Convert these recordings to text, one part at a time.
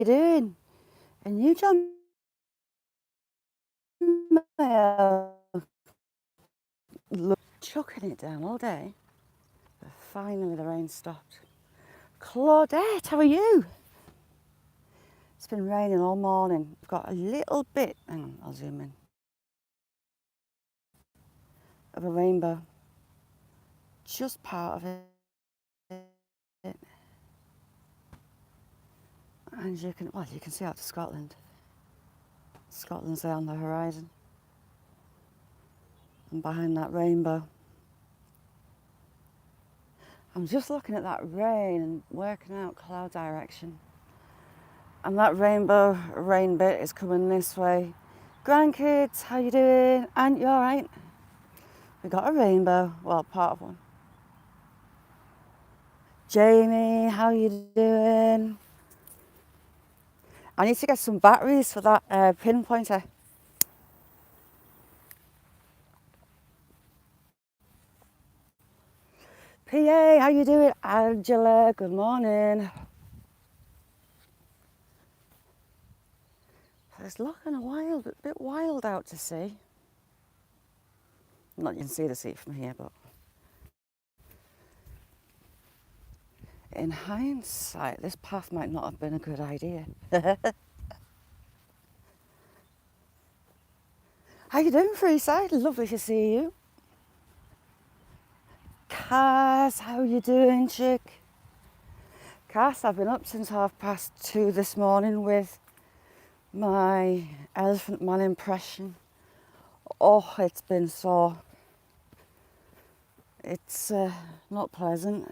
you doing? And you joined chucking it down all day. But finally the rain stopped. Claudette, how are you? It's been raining all morning. I've got a little bit, hang on, I'll zoom in, of a rainbow. Just part of it. And you can see out to Scotland. Scotland's there on the horizon. And behind that rainbow. I'm just looking at that rain and working out cloud direction. And that rainbow rain bit is coming this way. Grandkids, how you doing? Aunt, you all right? We got a rainbow, well, part of one. Jamie, how you doing? I need to get some batteries for that pinpointer. PA, how you doing? Angela, good morning. It's looking a bit wild out to sea. Not you can see the sea from here, but in hindsight, this path might not have been a good idea. How you doing, Freeside? Lovely to see you. Cass, how you doing, chick? Cass, I've been up since 2:30 this morning with my Elephant Man impression. Oh, it's been sore. It's not pleasant.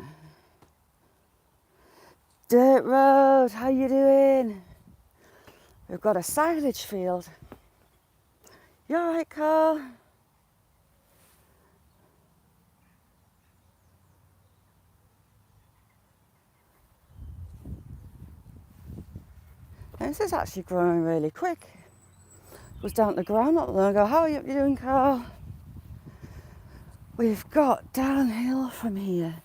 Dirt Road, how you doing? We've got a silage field. You all right, Carl? This is actually growing really quick. It was down to the ground not long ago. How are you doing, Carl? We've got downhill from here.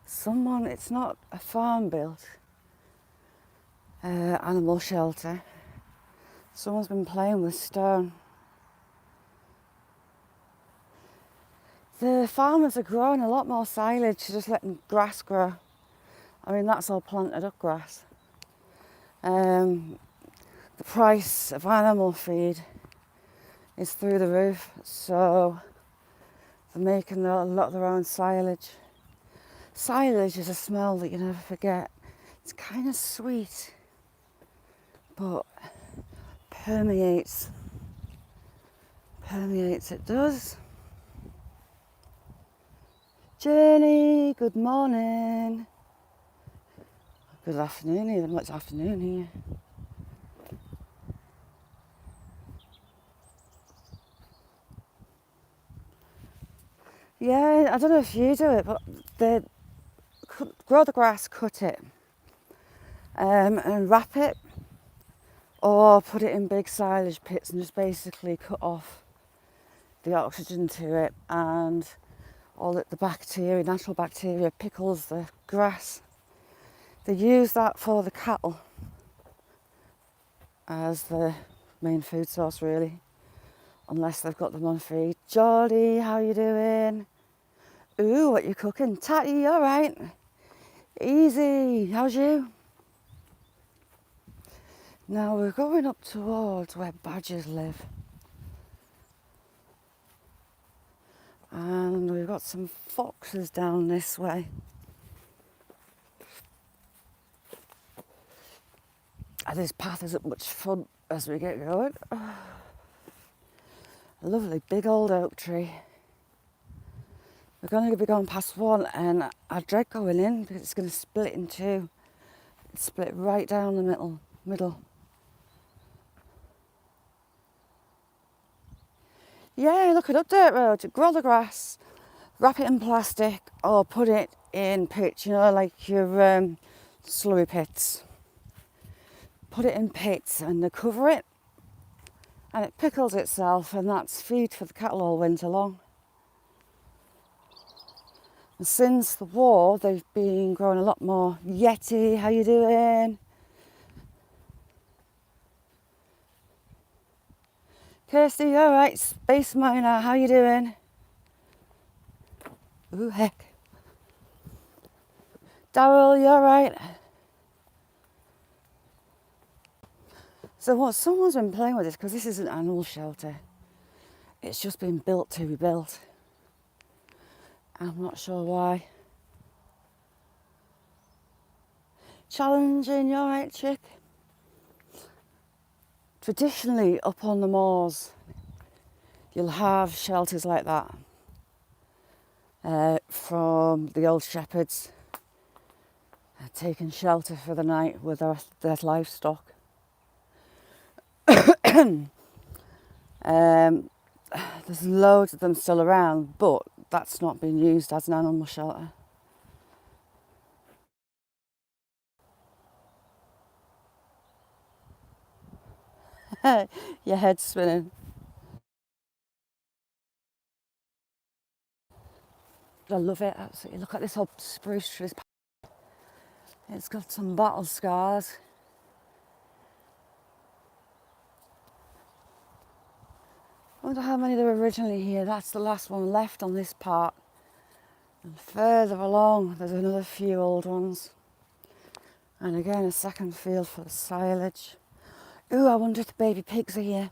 It's not a farm built animal shelter. Someone's been playing with stone. The farmers are growing a lot more silage, just letting grass grow. I mean, that's all planted up grass. The price of animal feed is through the roof, so they're making a lot of their own silage. Silage is a smell that you never forget. It's kind of sweet, but permeates. It does. Jenny, good morning. Good afternoon here. It's afternoon here. Yeah, I don't know if you do it, but they grow the grass, cut it, and wrap it, or put it in big silage pits and just basically cut off the oxygen to it, and all the bacteria, natural bacteria, pickles the grass. They use that for the cattle as the main food source, really, unless they've got them on feed. Geordie, how you doing? Ooh, what you cooking? Tatty, all right? Easy, how's you? Now we're going up towards where badgers live. And we've got some foxes down this way. And this path isn't much fun as we get going. A lovely big old oak tree. We're going to be going past one, and I dread going in because it's going to split in two. It's split right down the middle. Yeah, look it up, Dirt Road. Grow the grass, wrap it in plastic, or put it in pits, like your slurry pits. Put it in pits and they cover it, and it pickles itself, and that's feed for the cattle all winter long. And since the war, they've been growing a lot more. Yeti, how you doing? Kirsty, you alright? Space Miner, how you doing? Ooh, heck. Daryl, you alright? So what someone's been playing with this, because this is an animal shelter. It's just been built to be built. I'm not sure why. Challenging, you alright, chick? Traditionally, up on the moors, you'll have shelters like that from the old shepherds taking shelter for the night with their livestock. There's loads of them still around, but that's not been used as an animal shelter. Your head's spinning. I love it, absolutely. Look at this old spruce tree. It's got some battle scars. I wonder how many there were originally here. That's the last one left on this part. And further along, there's another few old ones. And again, a second field for the silage. Ooh, I wonder if the baby pigs are here.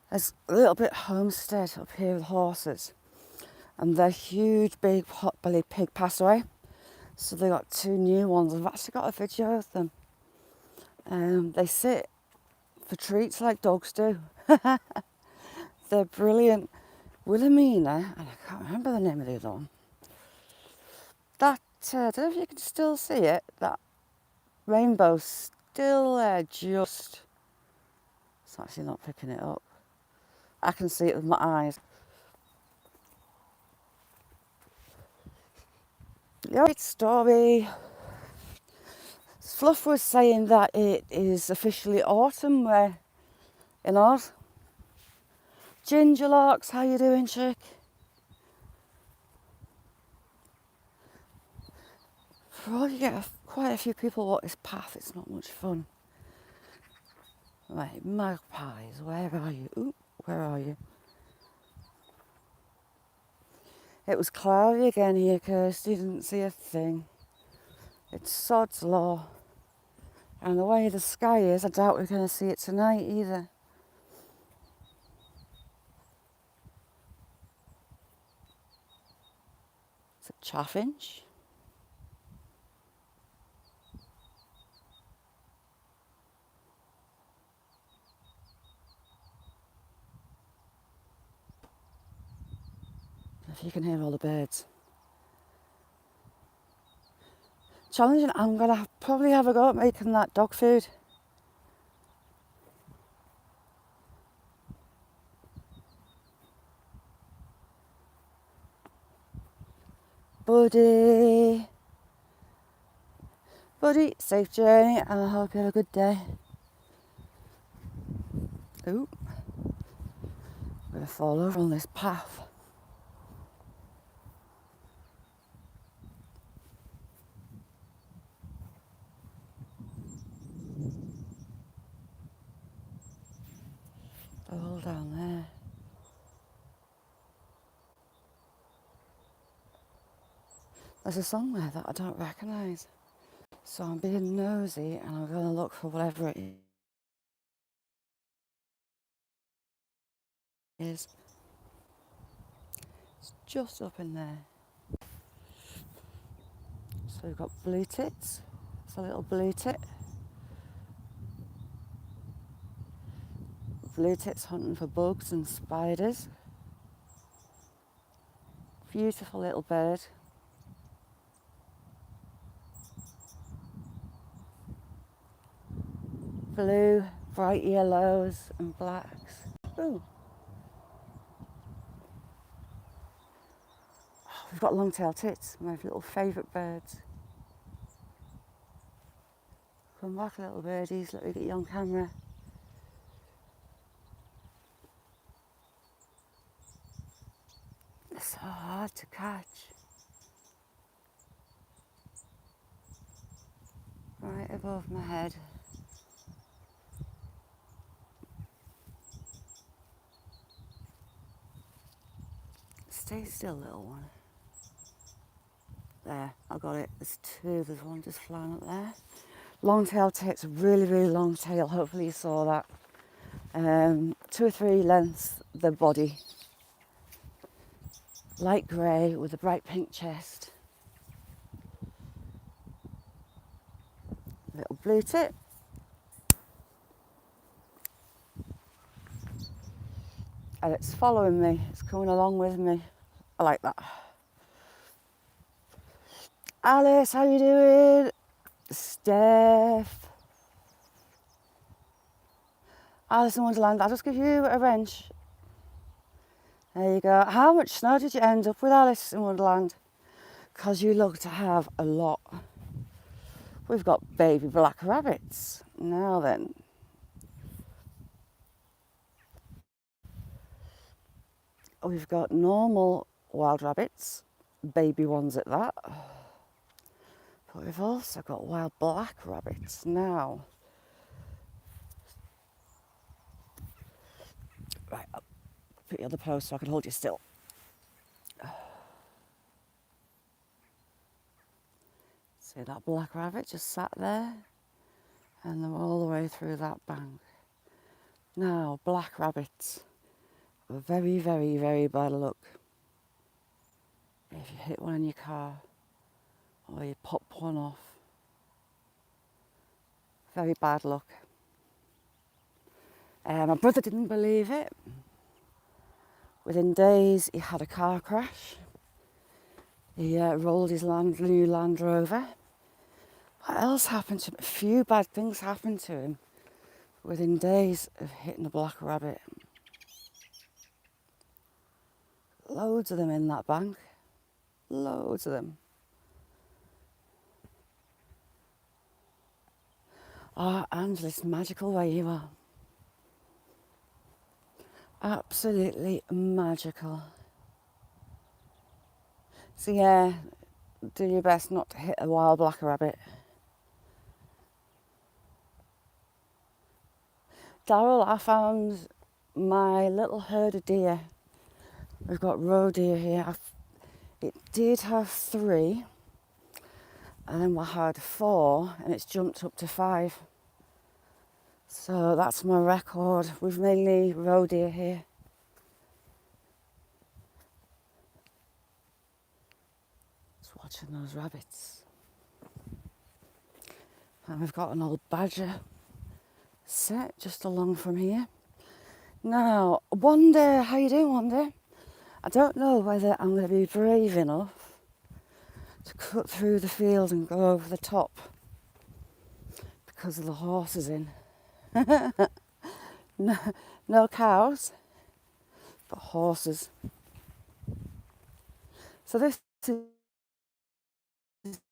There's a little bit homestead up here with horses. And their huge big pot-bellied pig passed away. So they got two new ones. I've actually got a video of them. They sit for treats like dogs do. They're brilliant. Wilhelmina, and I can't remember the name of the other one. That, I don't know if you can still see it, that rainbow's still there, just. It's actually not picking it up. I can see it with my eyes. The right story. Fluff was saying that it is officially autumn where in Oz. Gingerlocks, how you doing, chick? For all you get quite a few people walk this path, it's not much fun. Right, magpies, where are you? Ooh, where are you? It was cloudy again here, Kirsty, didn't see a thing. It's sod's law. And the way the sky is, I doubt we're going to see it tonight either. It's a chaffinch. If you can hear all the birds. Challenging, I'm going to probably have a go at making that dog food. Buddy, safe journey, and I hope you have a good day. Ooh, I'm going to fall over on this path. All down there. There's a song there that I don't recognise. So I'm being nosy and I'm going to look for whatever it is. It's just up in there. So we've got blue tits. It's a little blue tit. Blue tits hunting for bugs and spiders. Beautiful little bird. Blue, bright yellows and blacks. Ooh. Oh, we've got long-tailed tits, my little favourite birds. Come back, little birdies, let me get you on camera. They're so hard to catch. Right above my head. Stay still, little one. There, I got it. There's two. There's one just flying up there. Long tail tits, really, really long tail. Hopefully you saw that. 2 or 3 lengths, the body. Light grey with a bright pink chest. Little blue tit. And it's following me. It's coming along with me. I like that. Alice, how you doing? Steph. Alice in Wonderland, I'll just give you a wrench. There you go. How much snow did you end up with, Alice in Wonderland? Because you look to have a lot. We've got baby black rabbits. Now then. We've got normal wild rabbits, baby ones at that. But we've also got wild black rabbits now. Right, I'll put you on the post so I can hold you still. See that black rabbit just sat there? And they're all the way through that bank. Now, black rabbits are very, very, very bad luck. If you hit one in your car or you pop one off, very bad luck. My brother didn't believe it. Within days, he had a car crash. He rolled his new Land Rover. What else happened to him? A few bad things happened to him within days of hitting a black rabbit. Loads of them in that bank. Loads of them. Oh, Angela, it's magical where you are. Absolutely magical. So yeah, do your best not to hit a wild black rabbit. Daryl, I found my little herd of deer. We've got roe deer here. It did have 3, and then we had 4, and it's jumped up to 5. So that's my record. We've mainly roe deer here. Just watching those rabbits. And we've got an old badger set just along from here. Now, Wanda, how you doing, Wanda? I don't know whether I'm going to be brave enough to cut through the field and go over the top because of the horses in. No cows, but horses. So this is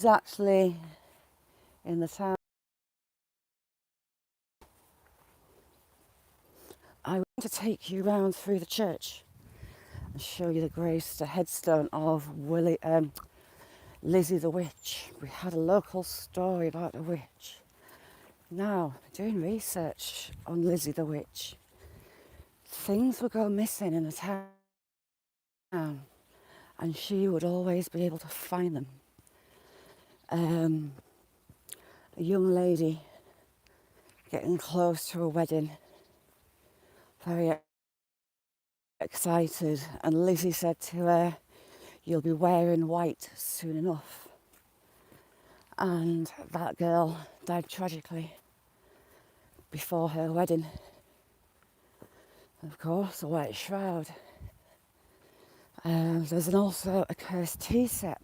actually in the town. I want to take you round through the church and show you the headstone of Lizzie the Witch. We had a local story about a witch. Now, doing research on Lizzie the Witch, things would go missing in the town and she would always be able to find them. A young lady getting close to a wedding, very excited, and Lizzie said to her, "You'll be wearing white soon enough." And that girl died tragically before her wedding. Of course, a white shroud. There's also a cursed tea set.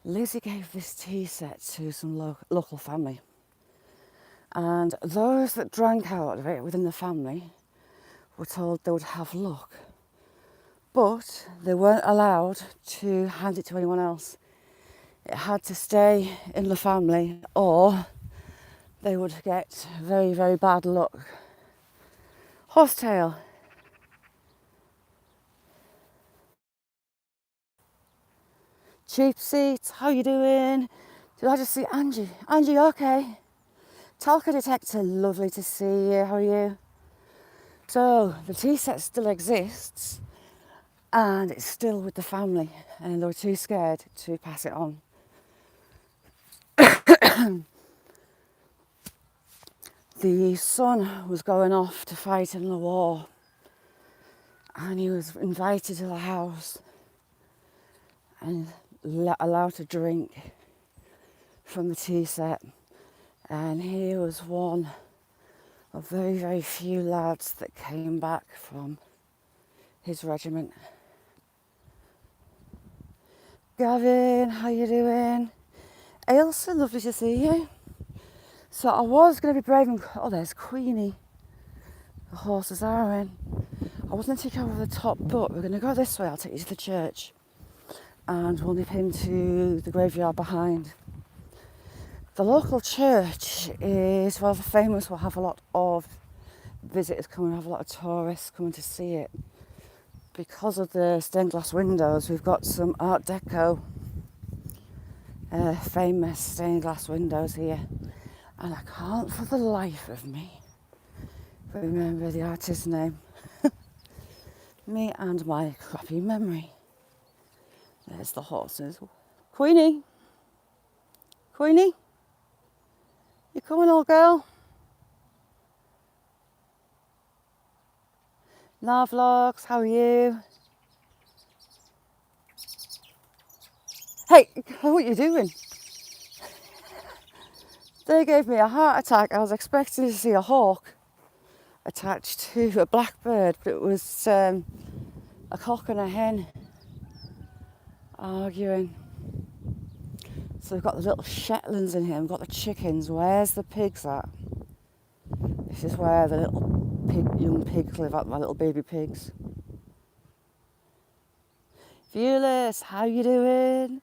Lizzie gave this tea set to some local family. And those that drank out of it within the family were told they would have luck. But they weren't allowed to hand it to anyone else. It had to stay in the family or they would get very, very bad luck. Horsetail. Cheap seats, how you doing? Did I just see Angie? Angie, okay? Talca detector, lovely to see you. How are you? So the tea set still exists. and it's still with the family, and they were too scared to pass it on. The son was going off to fight in the war, and he was invited to the house and allowed to drink from the tea set. And he was one of very, very few lads that came back from his regiment. Gavin, how you doing? Ailsa, lovely to see you. So I was going to be brave and... Oh, there's Queenie. The horses are in. I was going to take over the top, but we're going to go this way. I'll take you to the church. And we'll nip into the graveyard behind. The local church is rather famous. We'll have a lot of visitors coming, we'll have a lot of tourists coming to see it. Because of the stained glass windows, we've got some Art Deco famous stained glass windows here. And I can't for the life of me remember the artist's name. Me and my crappy memory. There's the horses. Queenie? Queenie? You coming, old girl? Nah vlogs, how are you? Hey, what are you doing? They gave me a heart attack. I was expecting to see a hawk attached to a blackbird, but it was a cock and a hen arguing. So we've got the little Shetlands in here, we've got the chickens. Where's the pigs at? This is where the little young pigs live at, my little baby pigs. Viewless, how you doing?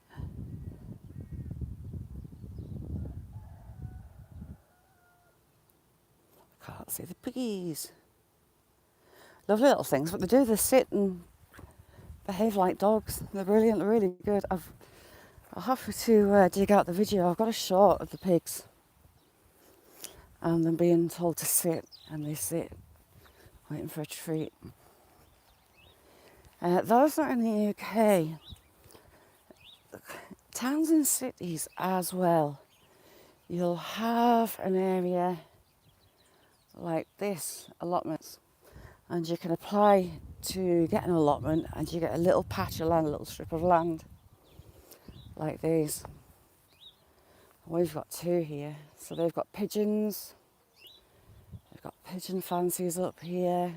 Can't see the piggies. Lovely little things, what they do, they sit and behave like dogs. They're brilliant, they're really good. I'll have to dig out the video. I've got a shot of the pigs and them being told to sit, and they sit waiting for a treat. Those are in the UK. Towns and cities as well. You'll have an area like this, allotments, and you can apply to get an allotment and you get a little patch of land, a little strip of land like these. We've got two here. So they've got pigeons, they've got pigeon fancies up here.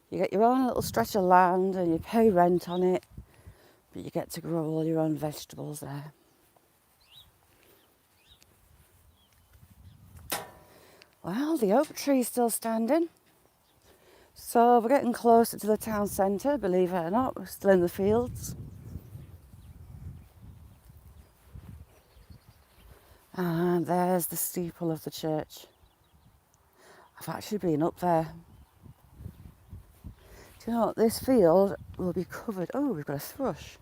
You get your own little stretch of land and you pay rent on it, but you get to grow all your own vegetables there. Well, the oak tree's still standing. So we're getting closer to the town centre, believe it or not. We're still in the fields. And there's the steeple of the church. I've actually been up there. Do you know what? This field will be covered. Oh, we've got a thrush.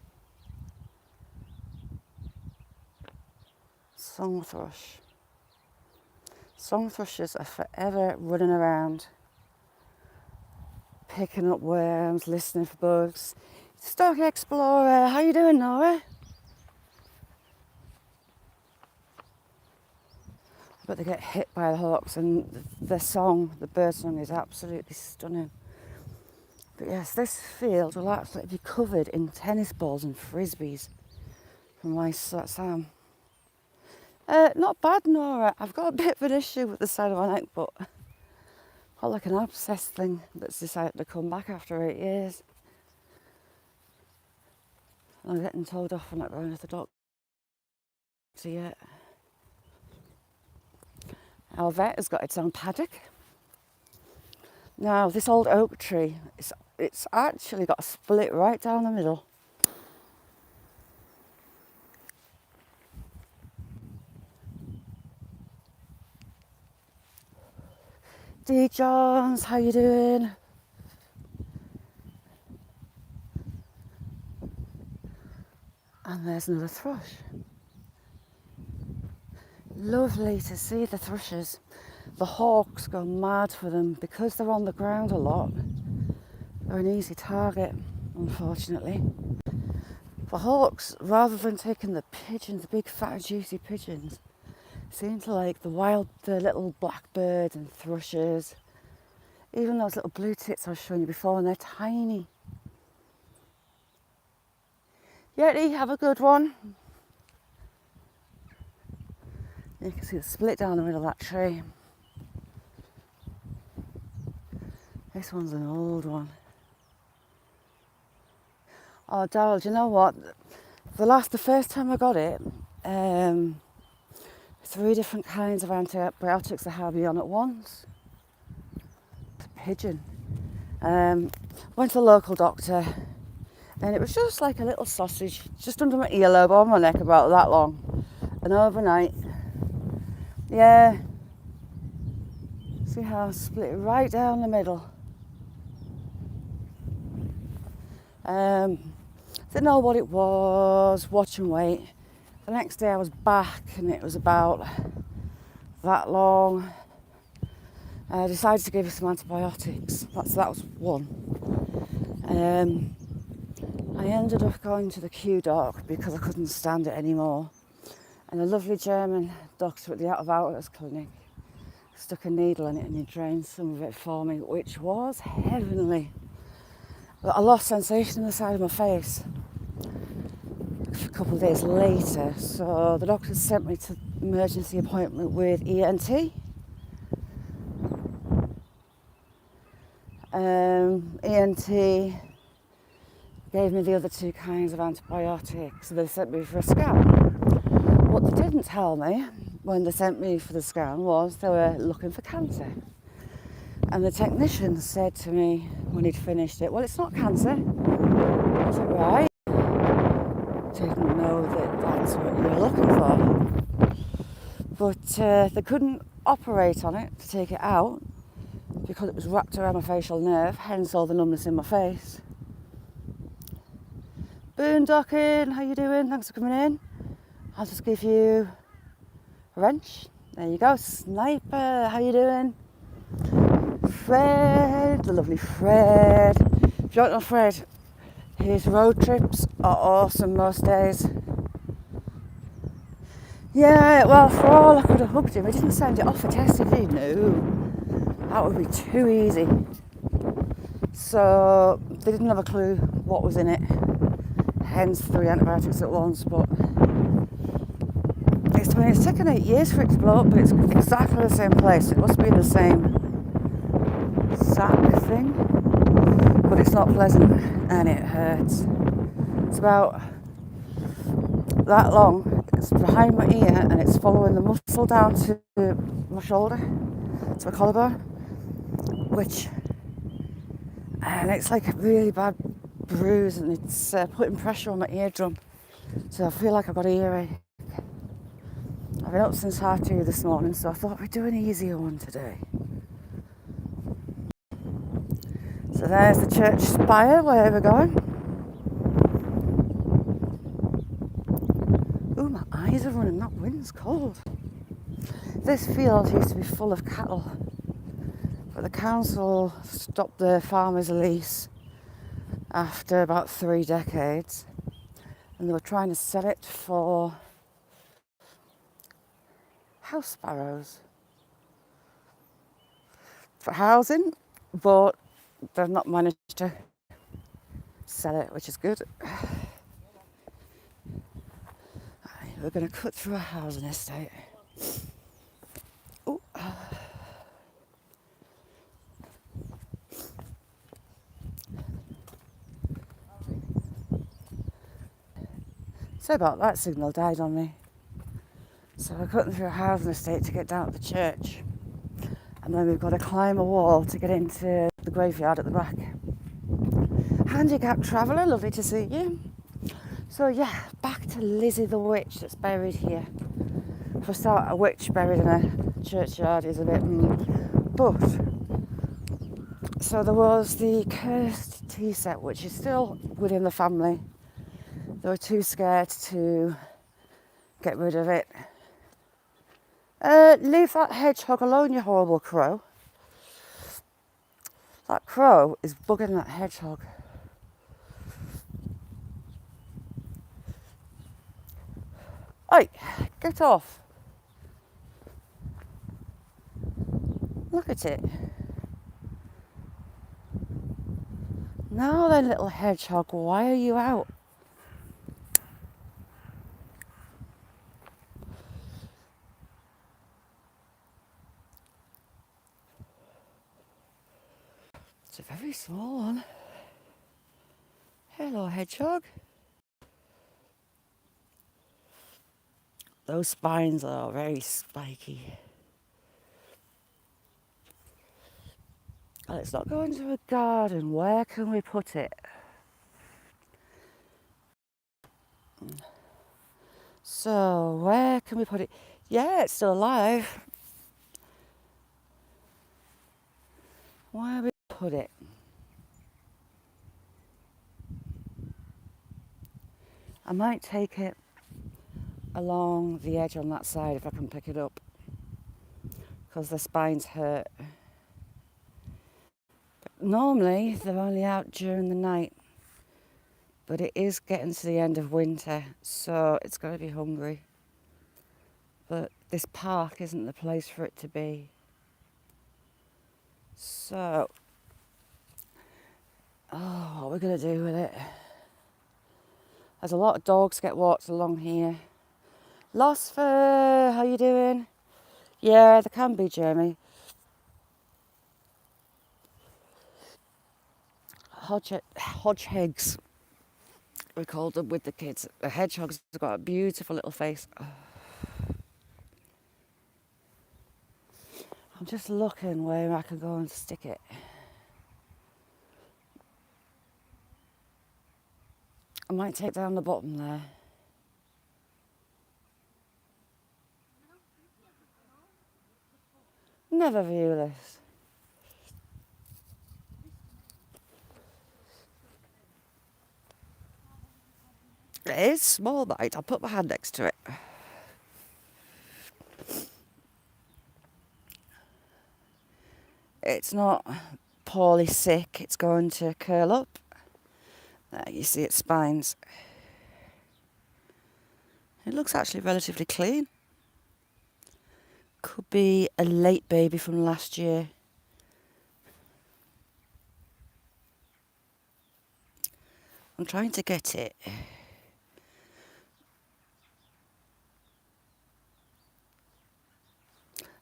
Song thrush. Song thrushes are forever running around, picking up worms, listening for bugs. Stock Explorer, how you doing, Nora? But they get hit by the hawks, and the song, the bird song, is absolutely stunning. But yes, this field will absolutely be covered in tennis balls and frisbees from my Sam. Not bad, Nora. I've got a bit of an issue with the side of my neck, but got like an abscess thing that's decided to come back after 8 years. I'm getting told off on it round at the doctor yet. Our vet has got its own paddock. Now, this old oak tree, it's actually got a split right down the middle. D. Johns, how you doing? And there's another thrush. Lovely to see the thrushes. The hawks go mad for them because they're on the ground a lot. They're an easy target. unfortunately. For hawks, rather than taking the pigeons, the big fat juicy pigeons, seem to like the little blackbirds and thrushes. Even those little blue tits I was showing you before, and they're tiny. Yeti, have a good one. You can see the split down the middle of that tree. This one's an old one. Oh, Daryl, do you know what? The first time I got it, 3 different kinds of antibiotics they had me on at once. It's a pigeon. Went to the local doctor, and it was just like a little sausage, just under my earlobe, on my neck, about that long. And overnight, yeah, see how I split it right down the middle. Didn't know what it was, watch and wait. The next day I was back and it was about that long. I decided to give it some antibiotics. That was one. I ended up going to the Q doc because I couldn't stand it anymore. And a lovely German doctor at the Out of Hours clinic stuck a needle in it and he drained some of it for me, which was heavenly. But I lost sensation in the side of my face a couple of days later, so the doctor sent me to emergency appointment with ENT. ENT gave me the other 2 kinds of antibiotics, so they sent me for a scan. What they didn't tell me when they sent me for the scan was they were looking for cancer. And the technician said to me when he'd finished it, well, it's not cancer. I was like, right. Didn't know that that's what you were looking for. But they couldn't operate on it to take it out because it was wrapped around my facial nerve, hence all the numbness in my face. Boondocking, how you doing? Thanks for coming in. I'll just give you a wrench. There you go. Sniper, how you doing? Fred, the lovely Fred. If you don't know Fred, his road trips are awesome most days. Yeah, well, for all I could have hugged him, I didn't send it off for testing, did he? No, that would be too easy. So they didn't have a clue what was in it, hence 3 antibiotics at once. But it's taken 8 years for it to blow up, but it's exactly the same place. It must be in the same sac thing, but it's not pleasant and it hurts. It's about that long. It's behind my ear and it's following the muscle down to my shoulder, to my collarbone, and it's like a really bad bruise and it's putting pressure on my eardrum, so I feel like I've got an earache. I've been up since 2:30 this morning, so I thought we'd do an easier one today. So there's the church spire where we're going. Ooh, my eyes are running, that wind's cold. This field used to be full of cattle, but the council stopped the farmers' lease after about 3 decades, and they were trying to sell it for house sparrows, for housing, but they've not managed to sell it, which is good. We're going to cut through a housing estate. Ooh. So about that signal died on me. So we're cutting through a housing estate to get down to the church. And then we've got to climb a wall to get into the graveyard at the back. Handicapped traveller, lovely to see you. So yeah, back to Lizzie the witch that's buried here. For a start, a witch buried in a churchyard is a bit... But, so there was the cursed tea set, which is still within the family. They were too scared to get rid of it. Leave that hedgehog alone, you horrible crow. That crow is bugging that hedgehog. Oi, get off. Look at it. Now then, little hedgehog, why are you out? It's a very small one. Hello, hedgehog. Those spines are very spiky. Let's not go into a garden. Where can we put it? So, where can we put it? Yeah, it's still alive. Where we put it? I might take it along the edge on that side if I can pick it up, because the spines hurt. Normally, they're only out during the night, but it is getting to the end of winter, so it's going to be hungry. But this park isn't the place for it to be. So, what are we going to do with it? There's a lot of dogs get walked along here. Lost fur, how you doing? Yeah, there can be, Jeremy. Hodgeheads, we called them with the kids. The hedgehog's got a beautiful little face. I'm just looking where I can go and stick it. I might take down the bottom there. Never view this. It is small, but I'll put my hand next to it. It's not poorly sick, it's going to curl up. There, you see its spines. It looks actually relatively clean. Could be a late baby from last year. I'm trying to get it.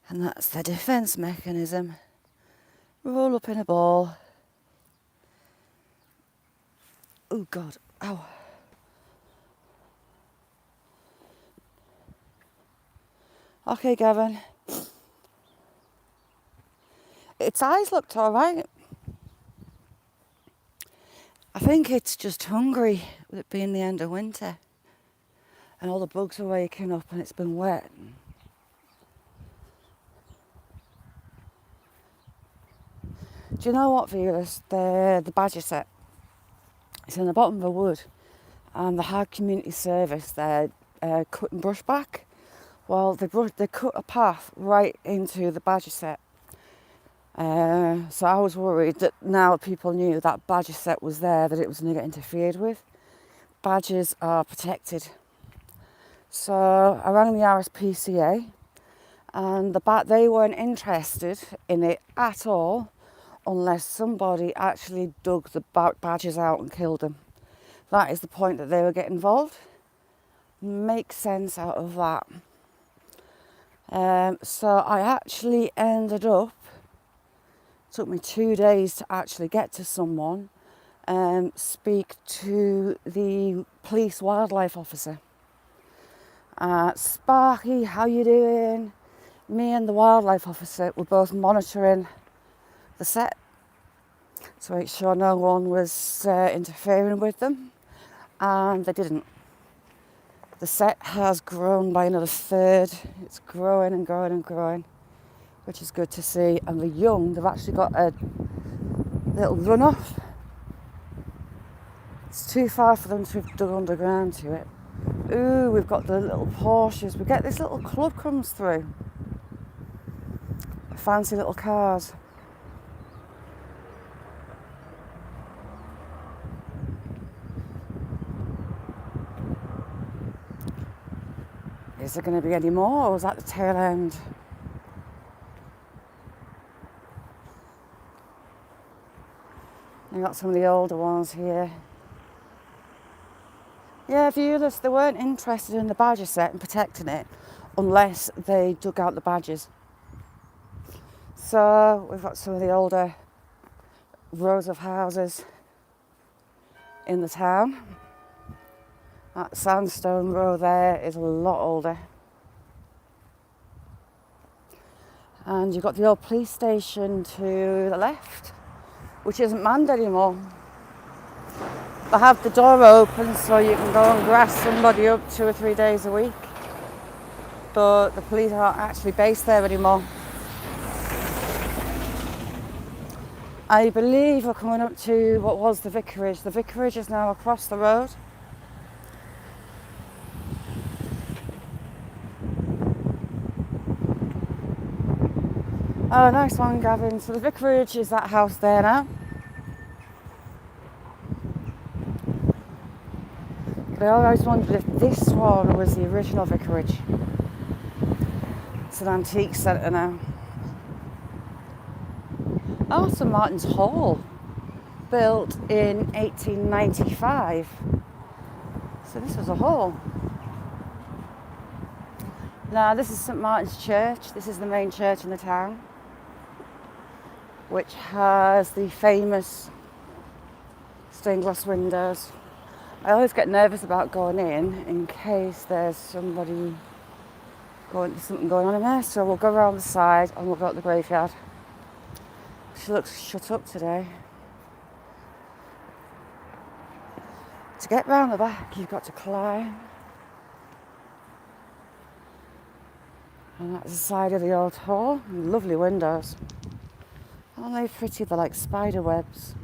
And that's the defence mechanism. Roll up in a ball. Oh God, ow. Okay, Gavin. Its eyes looked alright. I think it's just hungry with it being the end of winter. And all the bugs are waking up and it's been wet. Do you know what, viewers? The badger set. It's in the bottom of the wood. And the Hard Community Service, they're cutting brush back. Well, they cut a path right into the badger set. So I was worried that now people knew that badger set was there, that it was going to get interfered with. Badgers are protected. So I rang the RSPCA and they weren't interested in it at all unless somebody actually dug the badgers out and killed them. That is the point that they were getting involved. Make sense out of that. So I actually ended up, took me 2 days to actually get to someone and speak to the police wildlife officer. Sparky, how you doing? Me and the wildlife officer were both monitoring the set to make sure no one was interfering with them, and they didn't. The set has grown by another third. It's growing and growing and growing, which is good to see. And the young, they've actually got a little runoff. It's too far for them to have dug underground to it. Ooh, we've got the little Porsches. We get this little club comes through. Fancy little cars. is there going to be any more, or was that the tail end? You got some of the older ones here. Yeah, viewless, they weren't interested in the badger set and protecting it unless they dug out the badgers. So we've got some of the older rows of houses in the town. That sandstone row there is a lot older. And you've got the old police station to the left, which isn't manned anymore. They have the door open so you can go and grass somebody up 2 or 3 days a week. But the police aren't actually based there anymore. I believe we're coming up to what was the vicarage. The vicarage is now across the road. Oh, nice one, Gavin. So the vicarage is that house there now. But I always wondered if this one was the original vicarage. It's an antique centre now. Oh, St Martin's Hall, built in 1895. So this was a hall. Now this is St Martin's Church. This is the main church in the town, which has the famous stained glass windows. I always get nervous about going in case there's something going on in there. So we'll go around the side and we'll go up the graveyard. She looks shut up today. To get round the back, you've got to climb. And that's the side of the old hall. Lovely windows. Aren't they pretty? They're like spider webs.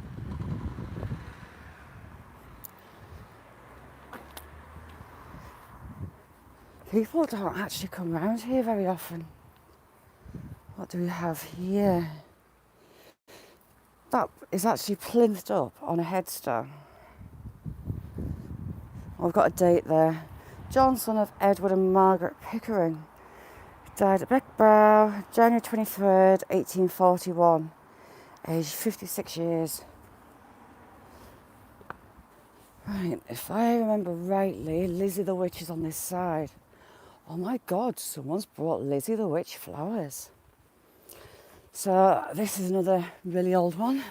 People don't actually come round here very often. What do we have here? That is actually plinth up on a headstone. We've got a date there. John, son of Edward and Margaret Pickering, died at Beckbrow, January 23rd, 1841, aged 56 years. Right, if I remember rightly, Lizzie the Witch is on this side. Oh my God, someone's brought Lizzie the Witch flowers. So this is another really old one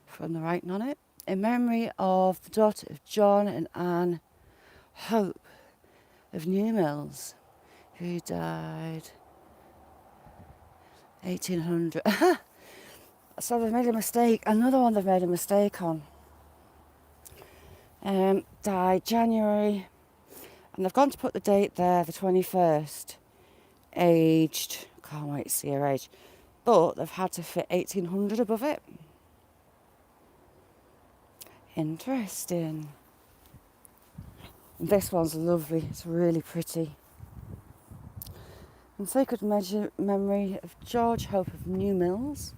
from the writing on it. In memory of the daughter of John and Anne Hope of Newmills, who died 1800. So they've made a mistake. Another one they've made a mistake on. Died January, and they've gone to put the date there, the 21st. Aged, can't wait to see her age, but they've had to fit 1800 above it. Interesting. This one's lovely, it's really pretty. In sacred memory of George Hope of Newmills,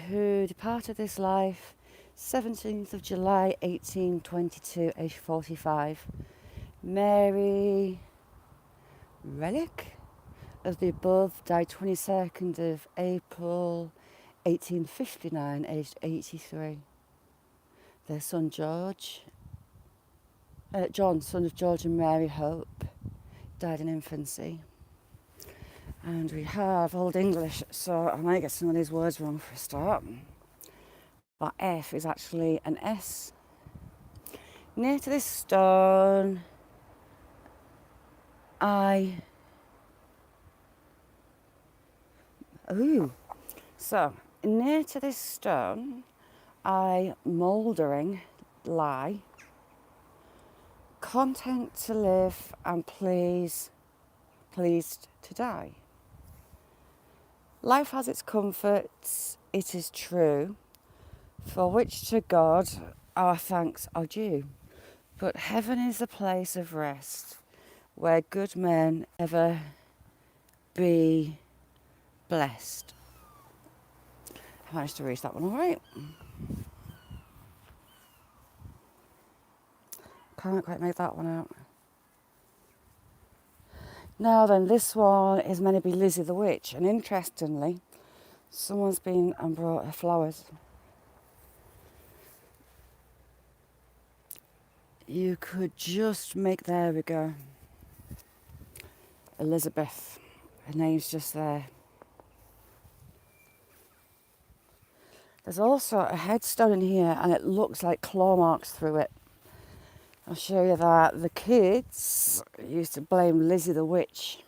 who departed this life 17th of July 1822, aged 45. Mary Relic of the above died 22nd of April 1859, aged 83. Their son John, son of George and Mary Hope, died in infancy. And we have Old English, so I might get some of these words wrong for a start. But F is actually an S. Near to this stone, So, near to this stone, I mouldering lie, content to live and pleased to die. Life has its comforts, it is true, for which to God our thanks are due. But heaven is a place of rest, where good men ever be blessed. I managed to read that one all right. Can't quite make that one out. Now then, this one is meant to be Lizzie the Witch, and interestingly, someone's been and brought her flowers. You could just make, there we go, Elizabeth. Her name's just there. There's also a headstone in here, and it looks like claw marks through it. I'll show you that. The kids used to blame Lizzie the Witch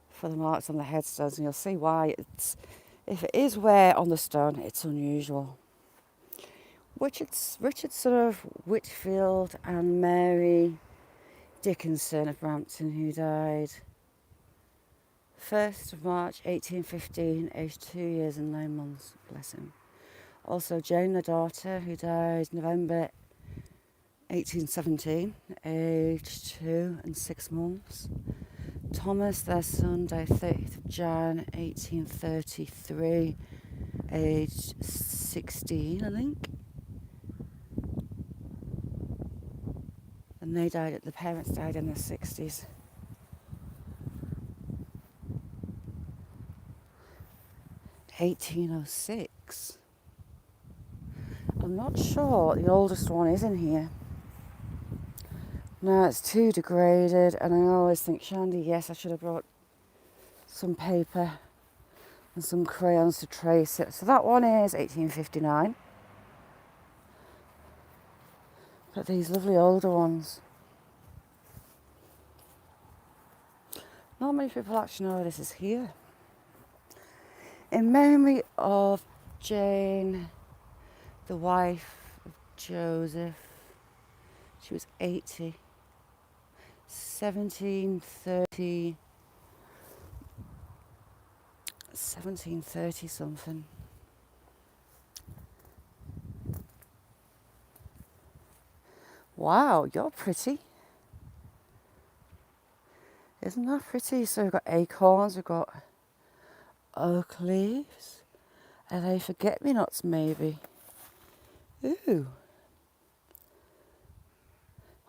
for the marks on the headstones, and you'll see why. If it is wear on the stone, it's unusual. Richardson of Whitfield and Mary Dickinson of Brampton, who died 1st of March 1815, aged 2 years and 9 months, bless him. Also Jane, the daughter, who died November 1817, aged 2 and 6 months. Thomas, their son, died 30th of Jan 1833, aged 16, I think. And the parents died in their 60s. (1806). I'm not sure what the oldest one is in here. No, it's too degraded, and I always think, Shandy, yes, I should have brought some paper and some crayons to trace it. So that one is 1859. But these lovely older ones. Not many people actually know this is here. In memory of Jane, the wife of Joseph. She was 80. 1730 something. Wow, you're pretty. Isn't that pretty? So we've got acorns, we've got oak leaves. Are they forget-me-nots maybe? Ooh.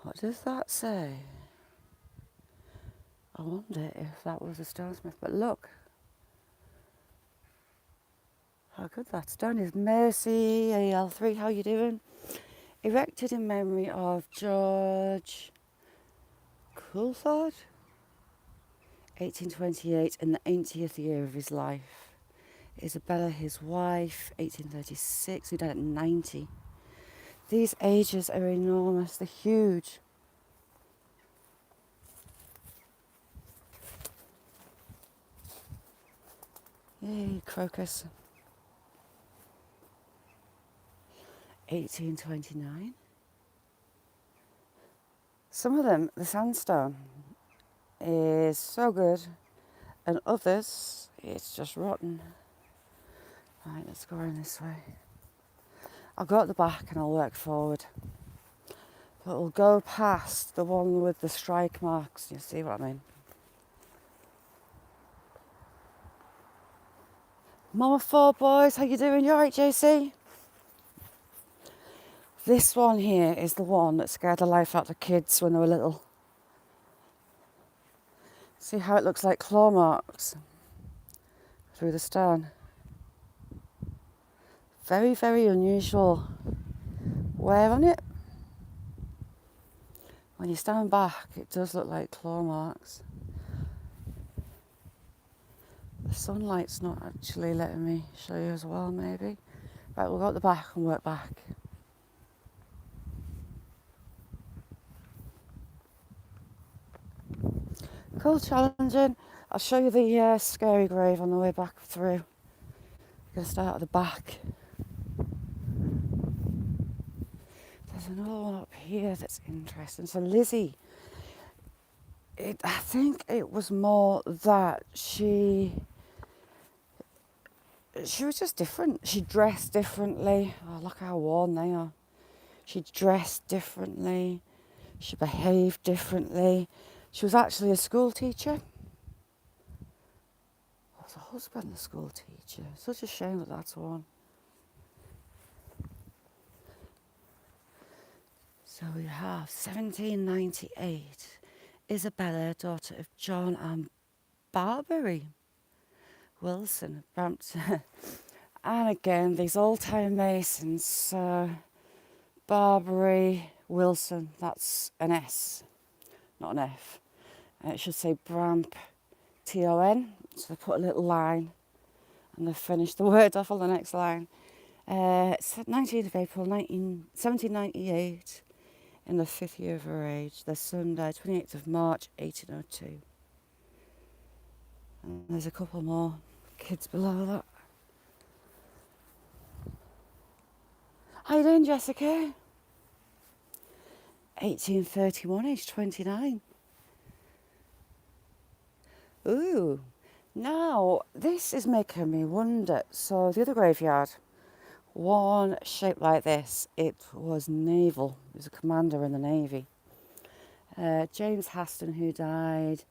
What does that say? I wonder if that was a stonesmith. But look. How good that stone is. Mercy, AL3, how you doing? Erected in memory of George Coulthard, 1828, in the 80th year of his life. Isabella, his wife, 1836, who died at 90. These ages are enormous, they're huge. Yay, crocus. 1829. Some of them, the sandstone is so good, and others, it's just rotten. Right, let's go around this way. I'll go at the back and I'll work forward. But we'll go past the one with the strike marks, you see what I mean? Mama Four Boys, how you doing? You alright, JC? This one here is the one that scared the life out of the kids when they were little. See how it looks like claw marks through the stone. Very, very unusual wear on it. When you stand back, it does look like claw marks. The sunlight's not actually letting me show you as well, maybe. Right, we'll go at the back and work back. Cool, challenging. I'll show you the scary grave on the way back through. I'm going to start at the back. There's another one up here that's interesting. So Lizzie, I think it was more that she was just different. She dressed differently. Oh, look how worn they are. She dressed differently. She behaved differently. She was actually a school teacher. Was her husband a school teacher? Such a shame that that's one. So we have 1798 Isabella, daughter of John and Barbary Wilson, Brampton. And again, these old-time masons, Barbary Wilson, that's an S, not an F. And it should say Bramp, T-O-N. So they put a little line and they finished the word off on the next line. It's 19th of April 1798, in the 5th year of her age. Their son died 28th of March 1802. And there's a couple more kids below that. How you doing, Jessica? 1831, age 29. Ooh, now this is making me wonder. So the other graveyard, one shaped like this, it was naval. He was a commander in the Navy. James Haston, who died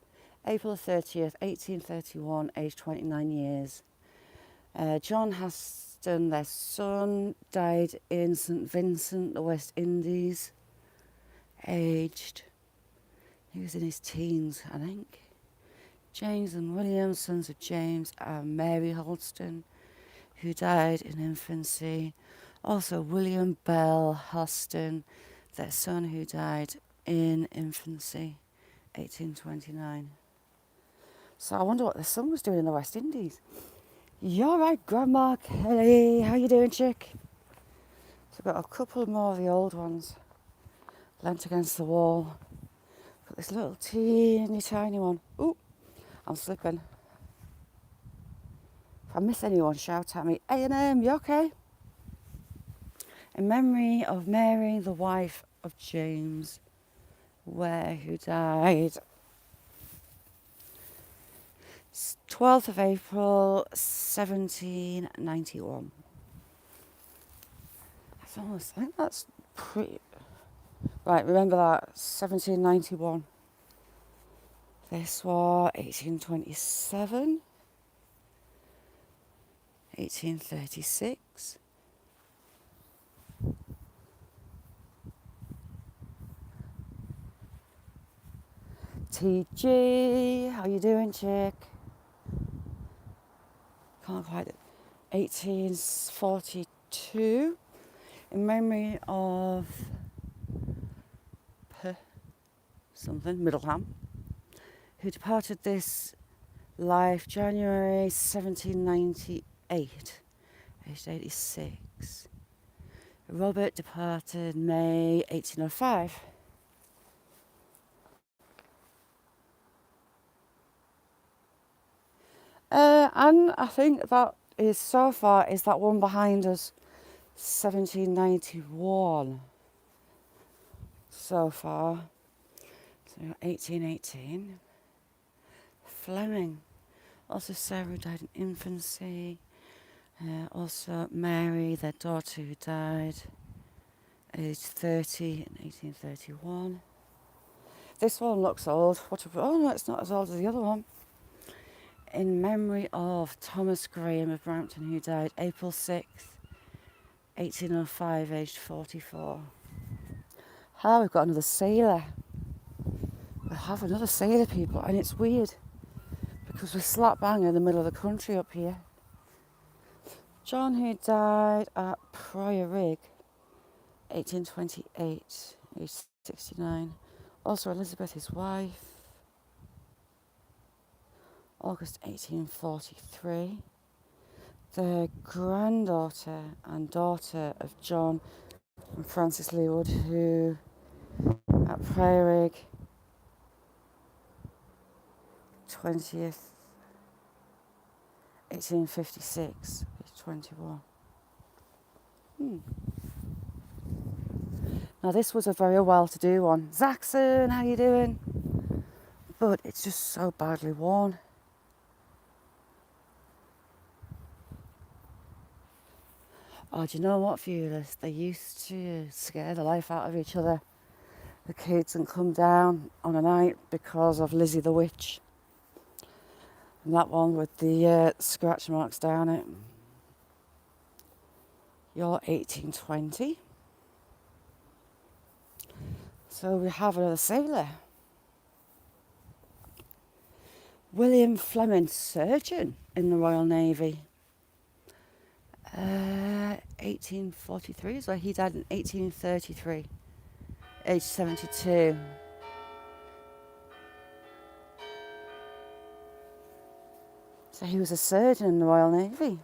April 30th, 1831, aged 29 years. John Haston, their son, died in St Vincent, the West Indies, aged, he was in his teens, I think. James and William, sons of James and Mary Holston, who died in infancy. Also William Bell Huston, their son, who died in infancy, 1829. So I wonder what their son was doing in the West Indies. You're right, Grandma Kelly. How you doing, chick? So I've got a couple more of the old ones leant against the wall. Got this little teeny tiny one. Ooh, I'm slipping. If I miss anyone, shout at me. A&M, you okay? In memory of Mary, the wife of James Ware, who died 12th of April, 1791. I think that's pretty... Right, remember that, 1791. This was 1827, 1836. TG, how you doing, chick? Can't quite... 1842, in memory of something, Middleham, who departed this life January 1798, aged 86. Robert departed May 1805. And I think that is, so far, is that one behind us, 1791. So far. So 1818. Fleming. Also Sarah, who died in infancy. Also Mary, their daughter, who died aged 30 in 1831. This one looks old. Oh no, it's not as old as the other one. In memory of Thomas Graham of Brampton, who died April 6th, 1805, aged 44. Ah, we've got another sailor. We have another sailor, people, and it's weird because we're slap bang in the middle of the country up here. John, who died at Prior Rig, 1828, aged 69. Also Elizabeth, his wife, August 1843. The granddaughter and daughter of John and Frances Leewood, who at Prior Rig, 20th, 1856, age 21. Now this was a very well-to-do one. Zaxon, how you doing? But it's just so badly worn. Oh, do you know what, viewers? They used to scare the life out of each other, the kids, and come down on a night because of Lizzie the Witch. And that one with the scratch marks down it. You're 1820. So we have another sailor. William Fleming, surgeon in the Royal Navy. 1843, so he died in 1833, age 72. So he was a surgeon in the Royal Navy.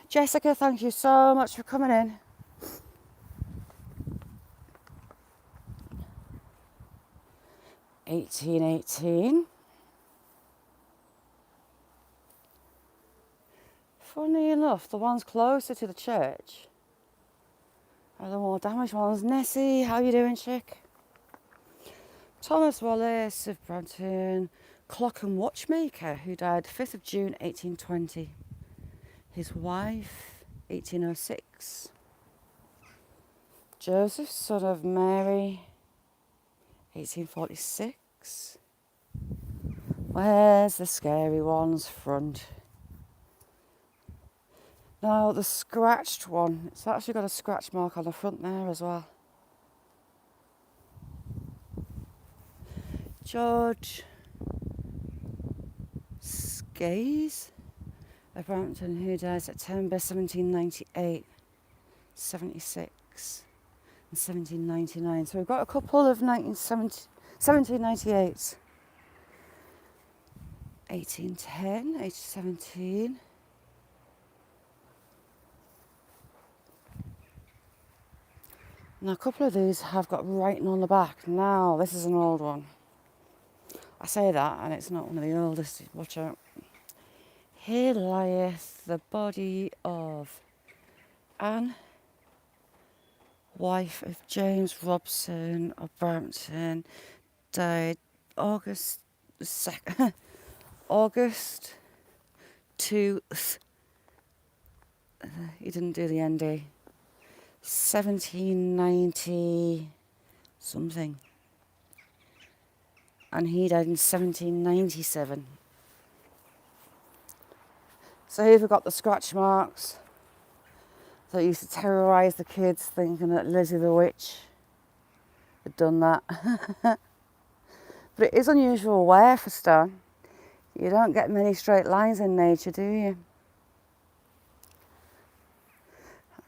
Jessica, thank you so much for coming in. (1818). Funny enough, the ones closer to the church are the more damaged ones. Nessie, how you doing, chick? Thomas Wallace of Brampton, clock and watchmaker, who died 5th of June 1820. His wife, 1806. Joseph, son of Mary, 1846. Where's the scary one's front? Now, the scratched one, it's actually got a scratch mark on the front there as well. George Skays of Brampton, who died September 1798, 76, and 1799. So we've got a couple of 1798. 1810, age 17. Now, a couple of these have got writing on the back. Now, this is an old one. I say that, and it's not one of the oldest. Watch out. Here lieth the body of Anne, wife of James Robson of Brampton, died August 2nd, August 2th. He didn't do the ND. 1790 something. And he died in 1797. So here we've got the scratch marks that used to terrorise the kids, thinking that Lizzie the Witch had done that. But it is unusual wear for stone. You don't get many straight lines in nature, do you?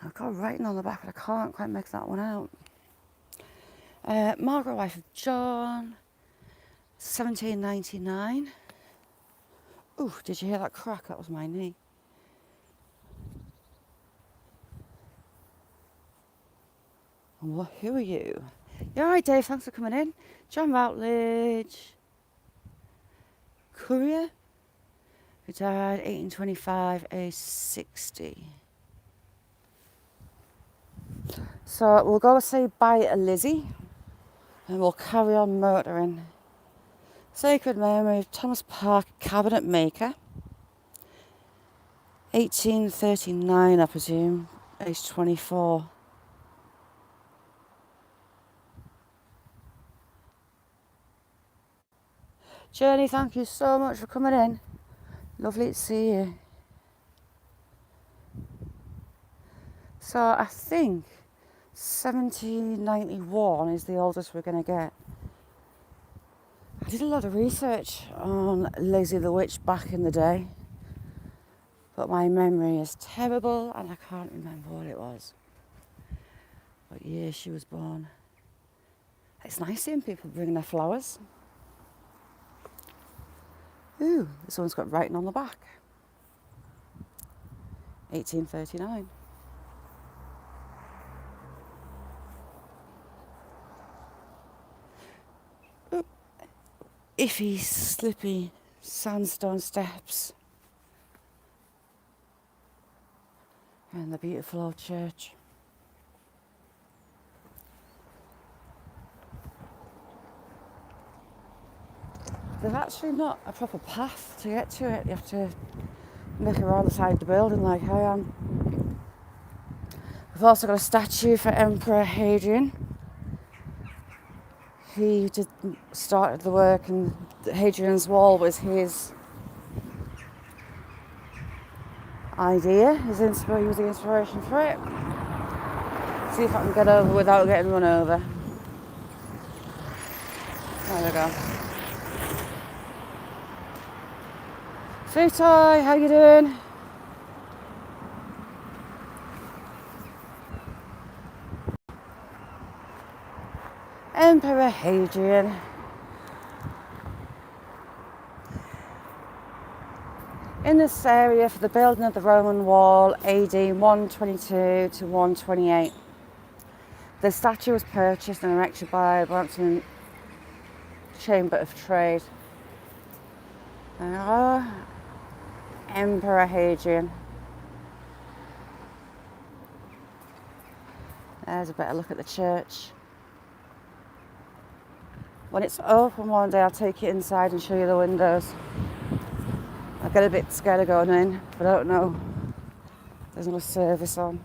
I've got writing on the back, but I can't quite make that one out. Margaret, wife of John, 1799. Ooh, did you hear that crack? That was my knee. And who are you? You're alright, Dave, thanks for coming in. John Routledge. Courier, who died 1825, age 60. So we'll go say bye to Lizzie and we'll carry on motoring. Sacred memory of Thomas Parker, cabinet maker. 1839, I presume, age 24. Jenny, thank you so much for coming in. Lovely to see you. So I think 1791 is the oldest we're going to get. I did a lot of research on Lizzie the Witch back in the day, but my memory is terrible and I can't remember what it was. What year she was born. It's nice seeing people bringing their flowers. Ooh, this one's got writing on the back. 1839. Ooh. Iffy, slippy sandstone steps. And the beautiful old church. There's actually not a proper path to get to it. You have to make around the side of the building like I am. We've also got a statue for Emperor Hadrian. He started the work, and Hadrian's Wall was his idea. He was the inspiration for it. See if I can get over without getting run over. There we go. Futai, how you doing? Emperor Hadrian. In this area for the building of the Roman wall, AD 122 to 128. The statue was purchased and erected by Brampton Chamber of Trade. Emperor Hadrian. There's a better look at the church. When it's open one day, I'll take you inside and show you the windows. I get a bit scared of going in, but I don't know. There's no service on.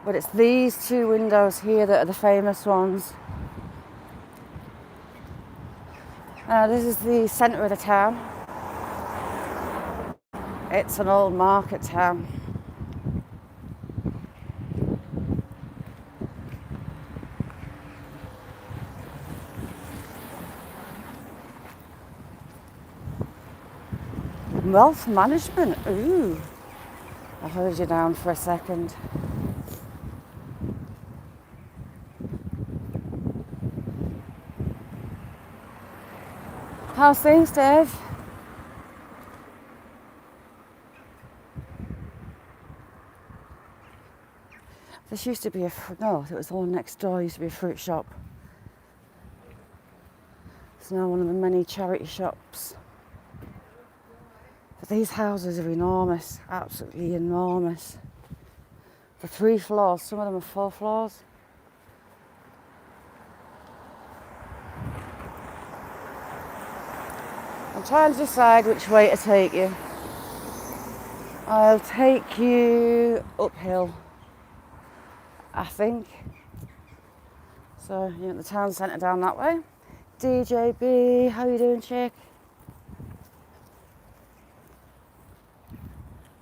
But it's these two windows here that are the famous ones. This is the centre of the town. It's an old market town. Wealth management, ooh. I heard you down for a second. How's things, Dave? This used to be it was the one next door, used to be a fruit shop. It's now one of the many charity shops. But these houses are enormous, absolutely enormous. For 3 floors, some of them are 4 floors. I'm trying to decide which way to take you. I'll take you uphill, I think. So you're at the town centre down that way. DJB, how you doing, chick?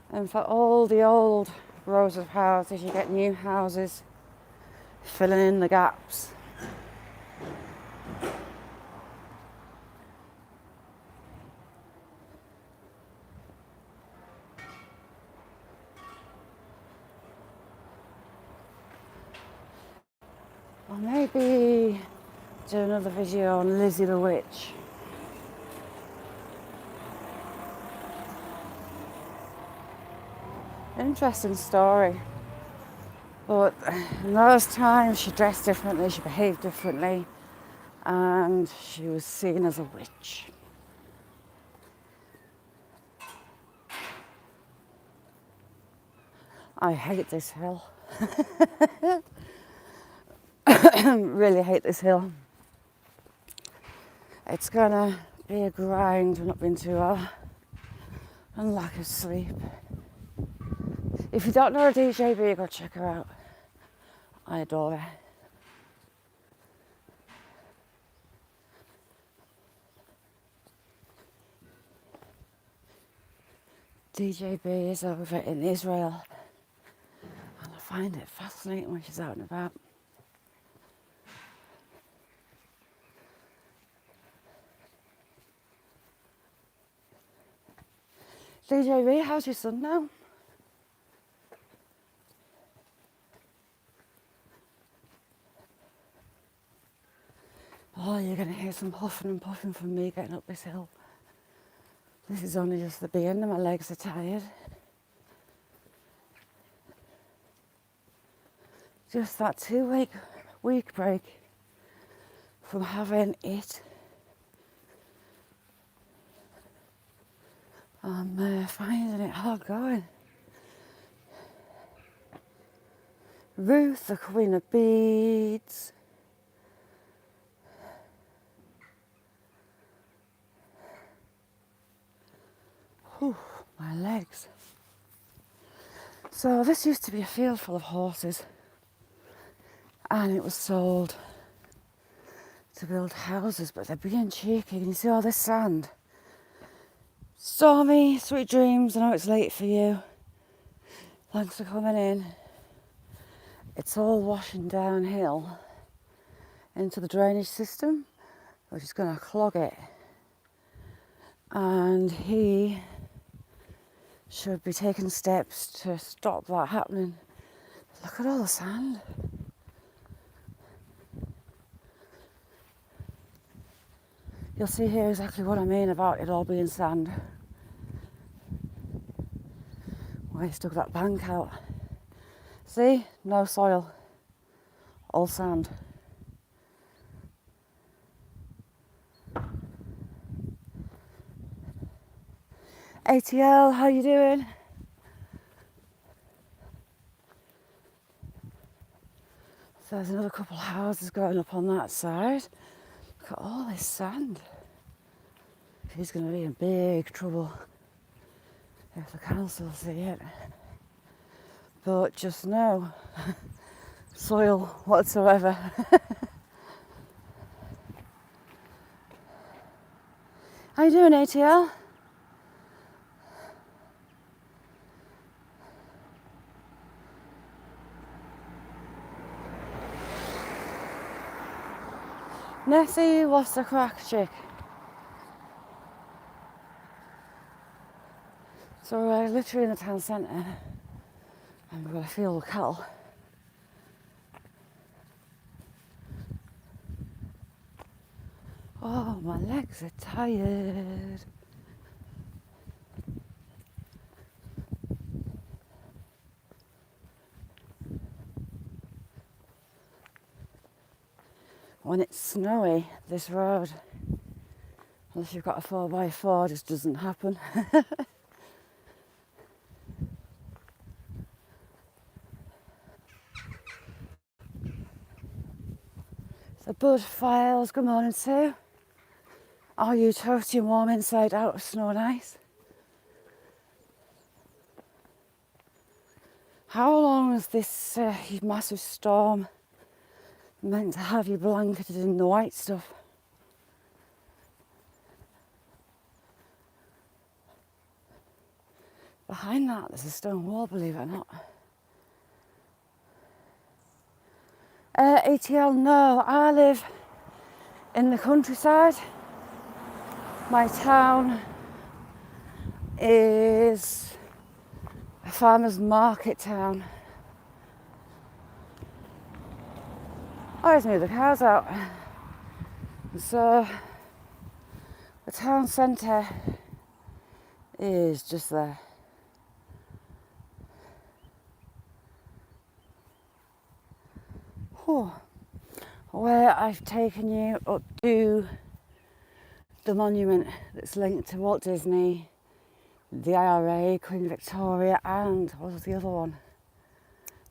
And for all the old rows of houses, you get new houses filling in the gaps. Or maybe do another video on Lizzie the Witch. Interesting story. But in those times she dressed differently, she behaved differently, and she was seen as a witch. I hate this hill. Really hate this hill. It's gonna be a grind when I've been too well and lack of sleep. If you don't know her DJB, go check her out. I adore her. DJB is over in Israel, and I find it fascinating when she's out and about. DJB, how's your son now? Oh, you're going to hear some huffing and puffing from me getting up this hill. This is only just the beginning, my legs are tired. Just that 2-week break from having it. I'm finding it hard going. Ruth, the Queen of Beads. Whew, my legs. So this used to be a field full of horses, and it was sold to build houses, but they're being cheeky. Can you see all this sand? Stormy, sweet dreams. I know it's late for you. Thanks for coming in. It's all washing downhill, into the drainage system, which is going to clog it. And he should be taking steps to stop that happening. Look at all the sand. You'll see here exactly what I mean about it all being sand. Why he's dug that bank out. See? No soil. All sand. ATL, how you doing? So there's another couple of houses going up on that side. Look at all this sand. He's going to be in big trouble if the council see it. But just no soil whatsoever. How you doing, ATL? Nessie, what's the crack, chick? So we're literally in the town centre and we're going to feel the cattle. Oh, my legs are tired. When it's snowy, this road, unless you've got a 4x4, just doesn't happen. So Bud Files, good morning Sue. Are you toasty and warm inside out of snow and ice? How long is this massive storm meant to have you blanketed in the white stuff? Behind that there's a stone wall, believe it or not. ATL, no, I live in the countryside. My town is a farmer's market town. I always knew the cows out. So the town centre is just there. Whew. Where I've taken you up to the monument that's linked to Walt Disney, the IRA, Queen Victoria, and what was the other one?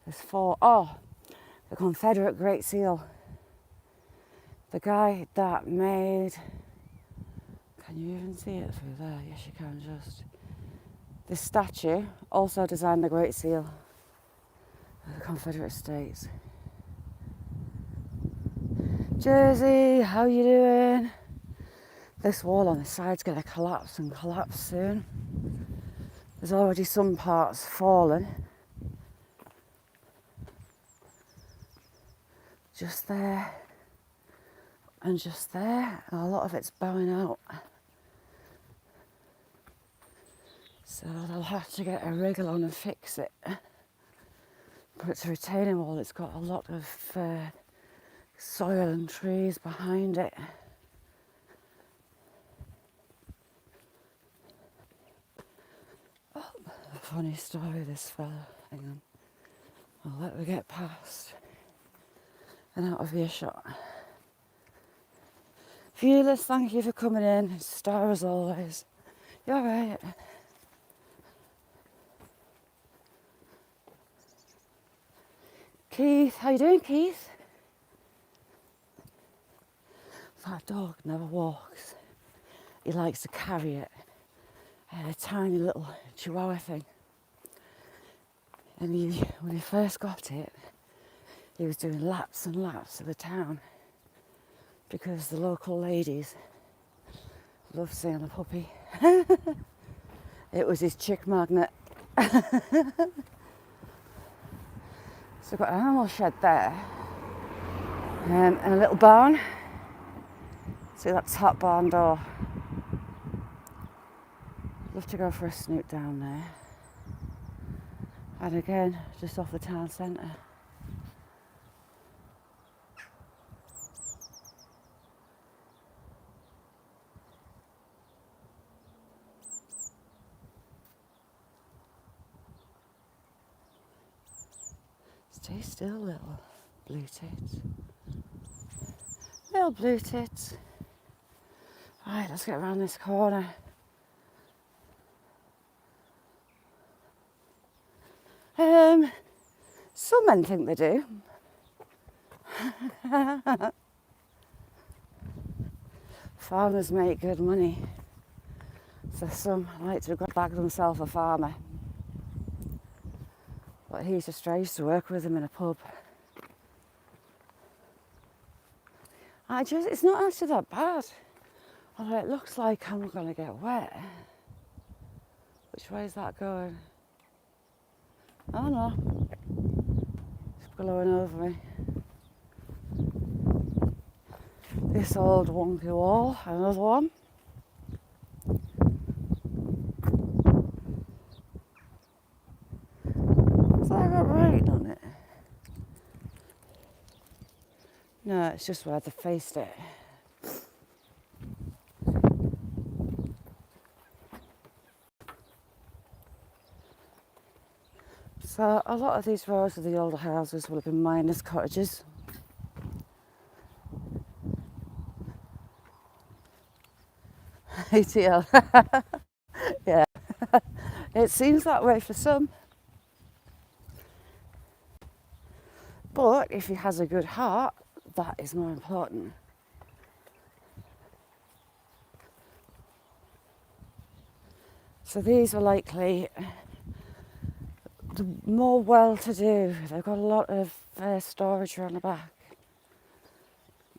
There's 4. Oh, the Confederate Great Seal. The guy that made, can you even see it through there? Yes, you can just. This statue also designed the Great Seal of the Confederate States. Jersey, how you doing? This wall on the side's going to collapse and collapse soon. There's already some parts fallen. Just there and just there, and a lot of it's bowing out. So they'll have to get a wriggle on and fix it. But it's a retaining wall, it's got a lot of soil and trees behind it. Oh, a funny story, this fella. Hang on. I'll let me get past and out of earshot. Fearless, thank you for coming in. Star as always. You're right. Keith, how you doing, Keith? That dog never walks. He likes to carry it. A tiny little chihuahua thing. And when he first got it, he was doing laps and laps of the town because the local ladies love seeing a puppy. It was his chick magnet. So we've got an animal shed there. And a little barn. See that top barn door? Love to go for a snoot down there. And again, just off the town centre. Stay still, little blue tits. Little blue tits. Right, let's get around this corner. Some men think they do. Farmers make good money. So some like to bag themselves a farmer. But he's just I used to work with him in a pub. It's not actually that bad. Although it looks like I'm going to get wet. Which way is that going? Oh no. It's blowing over me. This old wonky wall, another one. Has that got rain on it? No, it's just where they faced it. So a lot of these rows of the older houses will have been miners' cottages. ATL. Yeah. It seems that way for some. But if he has a good heart, that is more important. So these are likely the more well-to-do. They've got a lot of storage around the back.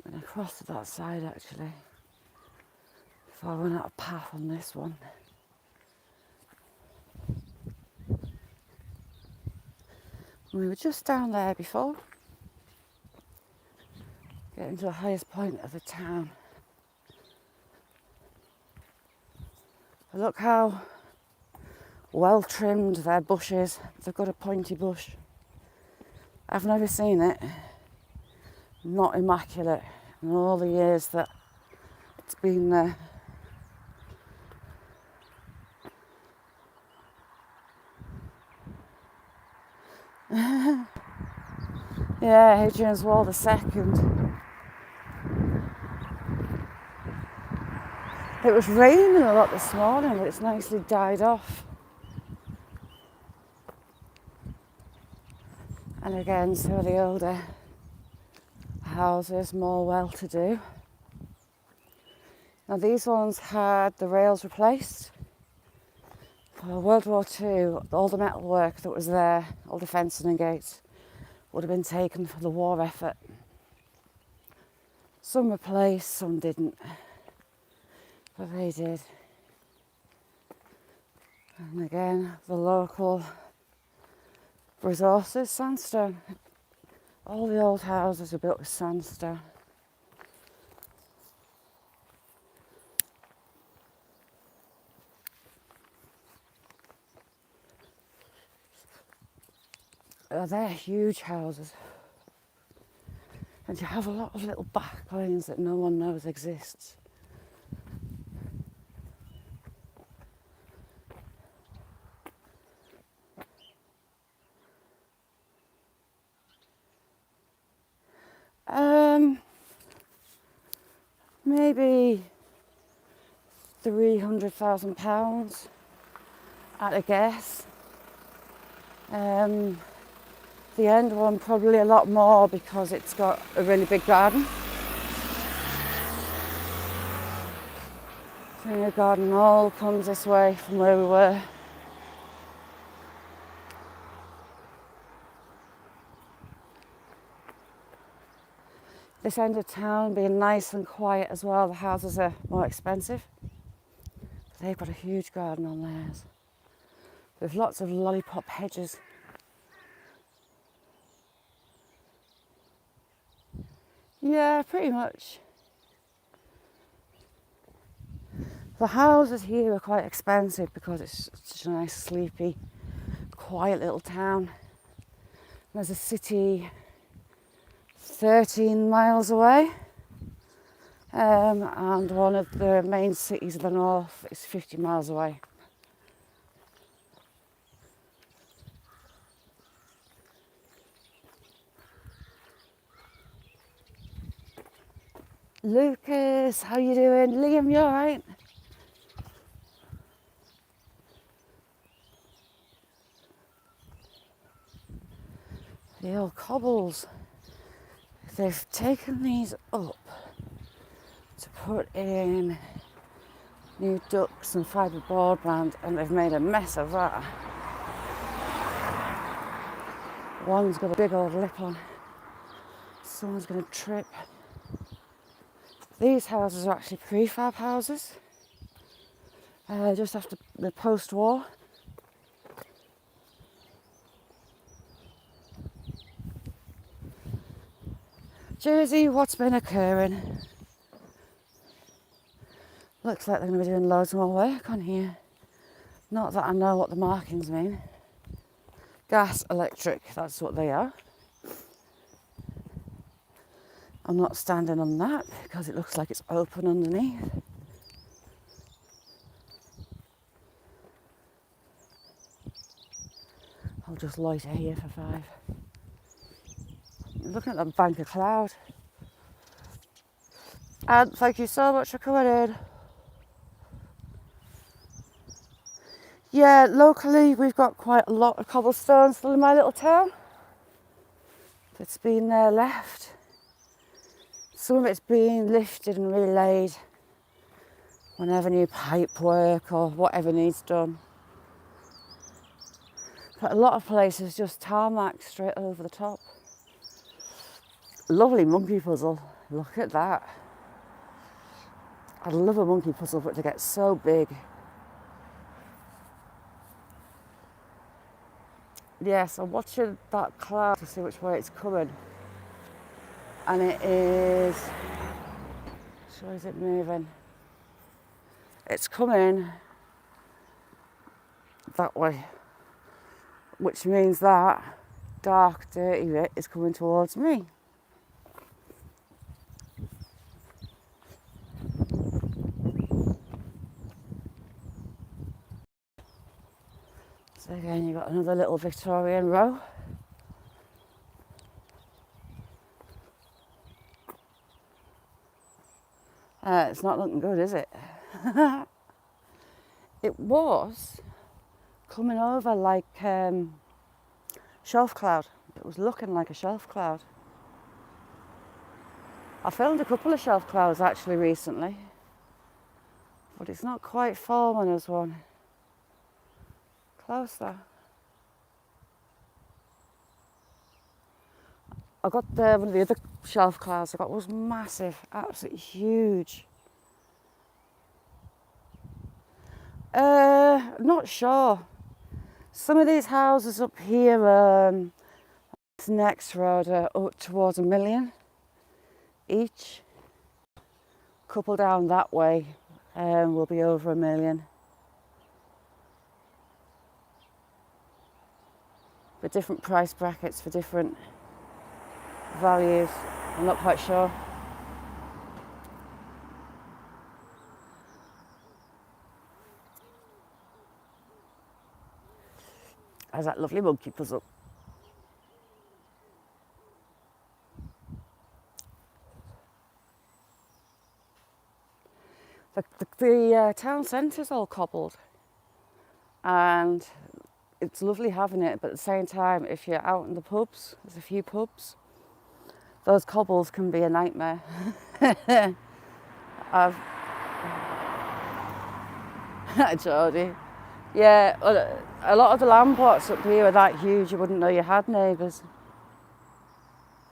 I'm going to cross to that side actually, before I run out of path on this one. We were just down there before, getting to the highest point of the town. But look how well trimmed their bush is. They've got a pointy bush. I've never seen it not immaculate in all the years that it's been there. Yeah, Hadrian's Wall II. It was raining a lot this morning, but it's nicely died off. And again, some of the older houses, more well-to-do. Now these ones had the rails replaced. For World War II, all the metalwork that was there, all the fencing and gates, would have been taken for the war effort. Some replaced, some didn't. But they did. And again, the local resources, sandstone. All the old houses are built with sandstone. They're huge houses. And you have a lot of little back lanes that no one knows exists. Maybe £300,000 at a guess. The end one probably a lot more because it's got a really big garden. So the garden all comes this way from where we were. This end of town being nice and quiet as well. The houses are more expensive. But they've got a huge garden on theirs with lots of lollipop hedges. Yeah, pretty much. The houses here are quite expensive because it's such a nice, sleepy, quiet little town. There's a city 13 miles away, and one of the main cities of the north is 50 miles away. Lucas, how you doing? Liam, you alright? The old cobbles. They've taken these up to put in new ducts and fibre broadband, and they've made a mess of that. One's got a big old lip on. Someone's going to trip. These houses are actually prefab houses, just after the post-war. Jersey, what's been occurring? Looks like they're going to be doing loads more work on here. Not that I know what the markings mean. Gas, electric, that's what they are. I'm not standing on that because it looks like it's open underneath. I'll just loiter here for 5. Looking at that bank of cloud. And thank you so much for coming in. Yeah, locally we've got quite a lot of cobblestone still in my little town. It's been left. Some of it's been lifted and relaid whenever new pipe work or whatever needs done. But a lot of places just tarmac straight over the top. Lovely monkey puzzle. Look at that. I'd love a monkey puzzle for it to get so big. Yes, I'm watching that cloud to see which way it's coming. And it is... So is it moving? It's coming that way. Which means that dark, dirty bit is coming towards me. So again, you've got another little Victorian row. It's not looking good, is it? It was coming over like shelf cloud. It was looking like a shelf cloud. I filmed a couple of shelf clouds actually recently, but it's not quite forming as one. Closer. I got one of the other shelf clouds I got was massive, absolutely huge. Not sure. Some of these houses up here, this next road, are up towards 1 million each. Couple down that way will be over 1 million. But different price brackets for different values. I'm not quite sure. There's that lovely monkey puzzle. The town centre's all cobbled, and it's lovely having it, but at the same time, if you're out in the pubs, there's a few pubs, those cobbles can be a nightmare. Jodie. Yeah, a lot of the land plots up here are that huge you wouldn't know you had neighbours.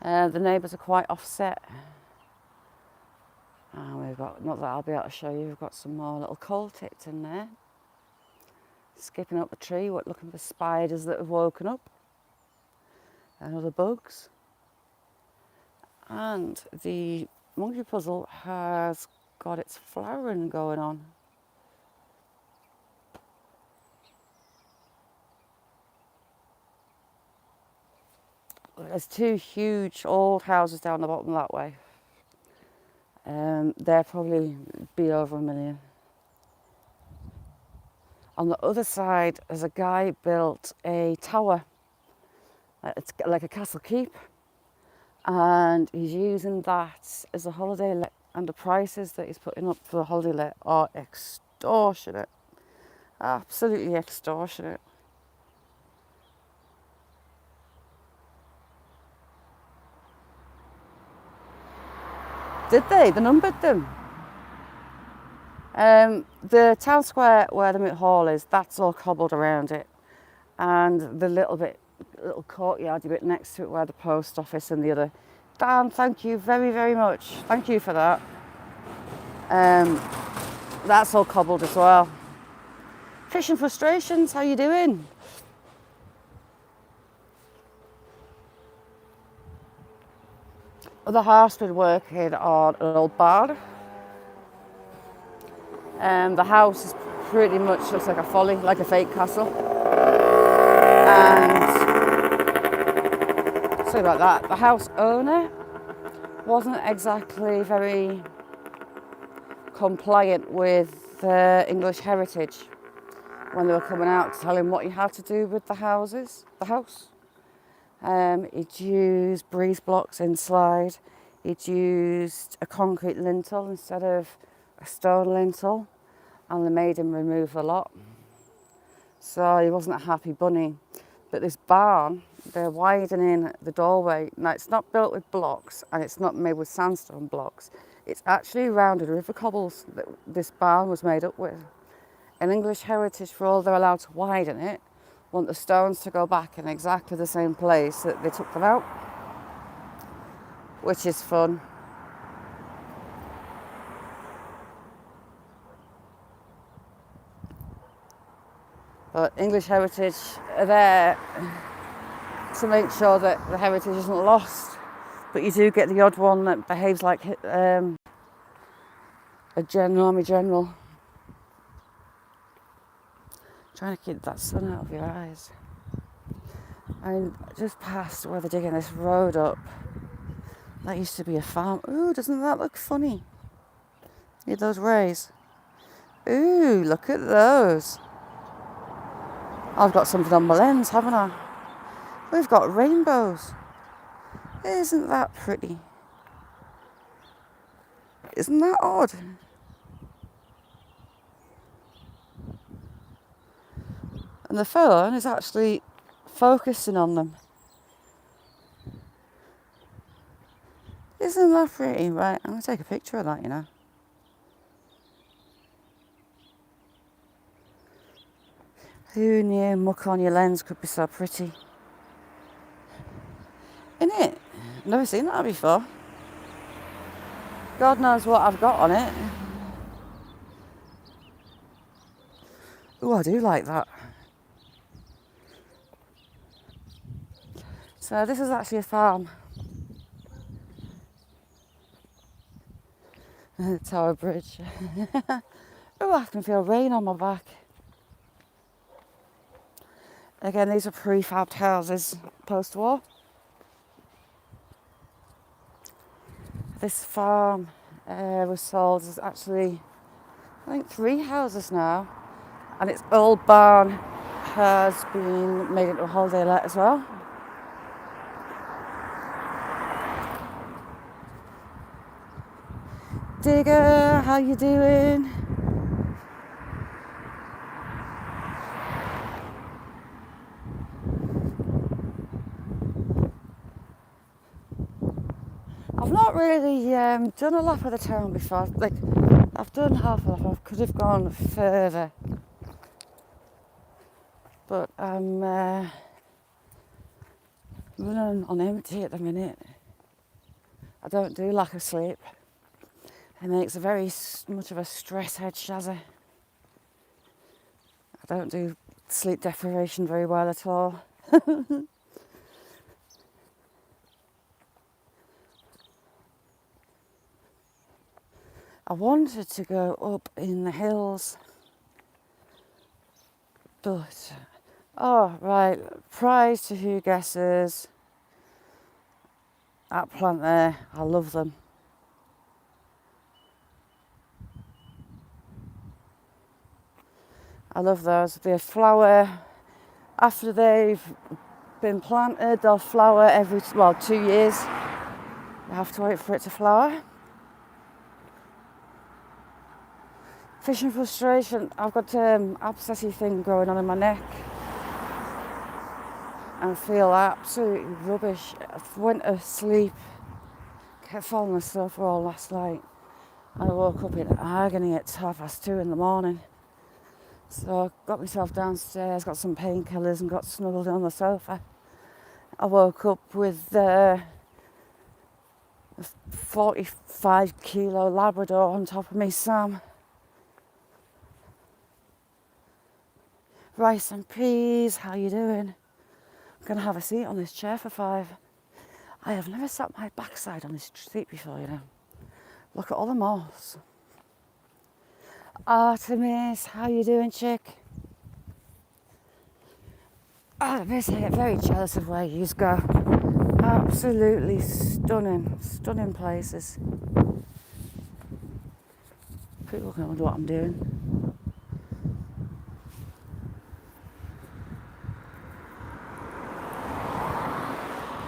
The neighbours are quite offset. And we've got, not that I'll be able to show you, we've got some more little coal tits in there. Skipping up the tree, looking for spiders that have woken up. And other bugs. And the monkey puzzle has got its flowering going on. There's two huge old houses down the bottom that way. They're probably be over 1 million. On the other side, there's a guy built a tower. It's like a castle keep. And he's using that as a holiday let. And the prices that he's putting up for the holiday let are extortionate. Absolutely extortionate. Did they? They numbered them. The town square where the Moot Hall is, that's all cobbled around it. And the little courtyardy bit next to it where the post office and the other. Dan, thank you very, very much. Thank you for that. That's all cobbled as well. Fish and Frustrations, how you doing? The house been working on an old barn. The house is pretty much looks like a folly, like a fake castle. And sorry about that. The house owner wasn't exactly very compliant with English heritage when they were coming out to tell him what he had to do with the house. He'd used breeze blocks inside. He'd used a concrete lintel instead of a stone lintel, and they made him remove the lot. So he wasn't a happy bunny. But this barn, they're widening the doorway. Now, it's not built with blocks and it's not made with sandstone blocks. It's actually rounded river cobbles that this barn was made up with. In English heritage, for all they're allowed to widen it, want the stones to go back in exactly the same place that they took them out, which is fun. But English heritage are there to make sure that the heritage isn't lost. But you do get the odd one that behaves like a army general. Trying to keep that sun out of your eyes. I just passed where they're digging this road up. That used to be a farm. Ooh, doesn't that look funny? Need those rays. Ooh, look at those. I've got something on my lens, haven't I? We've got rainbows. Isn't that pretty? Isn't that odd? And the phone is actually focusing on them. Isn't that pretty? Right, I'm going to take a picture of that, you know. Who knew muck on your lens could be so pretty? Isn't it? Never seen that before. God knows what I've got on it. Oh, I do like that. So this is actually a farm. Tower Bridge. Oh, I can feel rain on my back. Again, these are prefabbed houses post-war. This farm was sold as actually, I think, 3 houses now. And its old barn has been made into a holiday let as well. Digger, how you doing? I've not really done a lap of the town before. Like, I've done half a lap. I could have gone further, but I'm running on empty at the minute. I don't do lack of sleep. It makes a very much of a stress head shazzy. I don't do sleep deprivation very well at all. I wanted to go up in the hills, but, oh, right, prize to who guesses. That plant there, I love them. I love those. They flower after they've been planted. They'll flower every 2 years. You have to wait for it to flower. Fishing frustration. I've got abscessy thing growing on in my neck. I feel absolutely rubbish. I went to sleep, kept falling on the sofa all last night. I woke up in agony at 2:30 in the morning. So I got myself downstairs, got some painkillers and got snuggled on the sofa. I woke up with a 45 kilo Labrador on top of me, Sam. Rice and peas, how you doing? I'm going to have a seat on this chair for 5. I have never sat my backside on this seat before, you know. Look at all the moths. Artemis, how you doing, chick? Artemis, I get very jealous of where you go. Absolutely stunning, stunning places. People can wonder what I'm doing.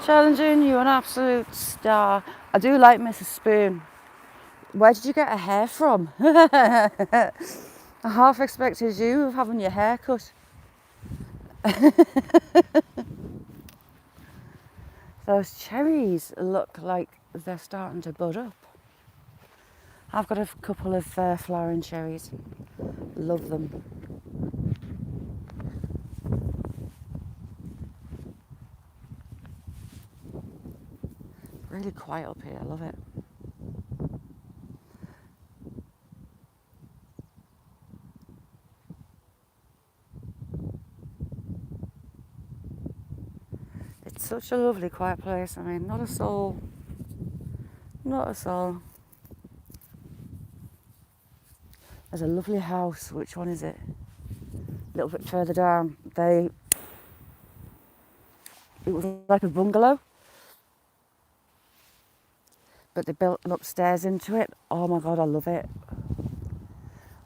Challenging, you're an absolute star. I do like Mrs. Spoon. Where did you get her hair from? I half expected you having your hair cut. Those cherries look like they're starting to bud up. I've got a couple of flowering cherries. Love them. Really quiet up here, I love it. It's such a lovely quiet place. I mean, not a soul. Not a soul. There's a lovely house. Which one is it? A little bit further down. It was like a bungalow, but they built an upstairs into it. Oh my God, I love it.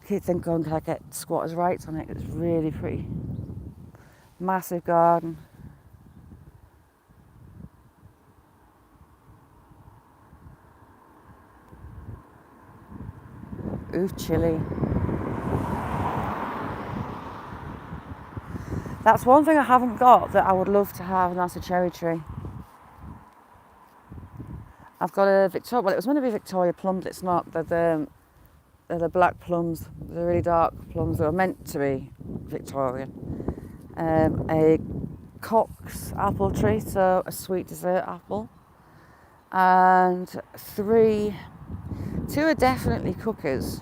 I keep thinking, can I get squatters' rights on it? It's really pretty. Massive garden. Ooh, chilly. That's one thing I haven't got that I would love to have, and that's a cherry tree. I've got a Victoria, well, it was meant to be Victoria plums, it's not. They're the black plums, the really dark plums that are meant to be Victorian. A Cox apple tree, so a sweet dessert apple. And 2 are definitely cookers.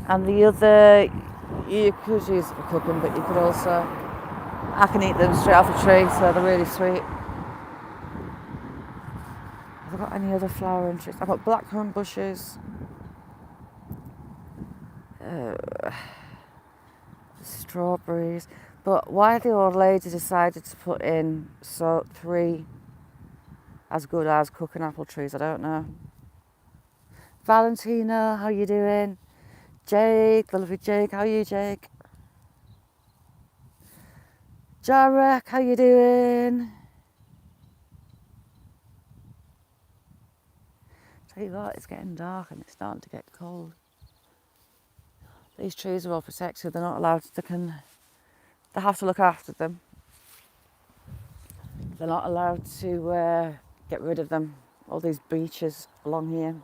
And the other, you could use for cooking, but you could also, I can eat them straight off the tree, so they're really sweet. Have I got any other flowering trees? I've got blackcurrant bushes. Strawberries. But why the old lady decided to put in 3 as good as cooking apple trees, I don't know. Valentina, how you doing? Jake, the lovely Jake, how are you, Jake? Jarek, how you doing? Tell you what, it's getting dark and it's starting to get cold. These trees are all protected, they're not allowed, they have to look after them. They're not allowed to get rid of them, all these beeches along here.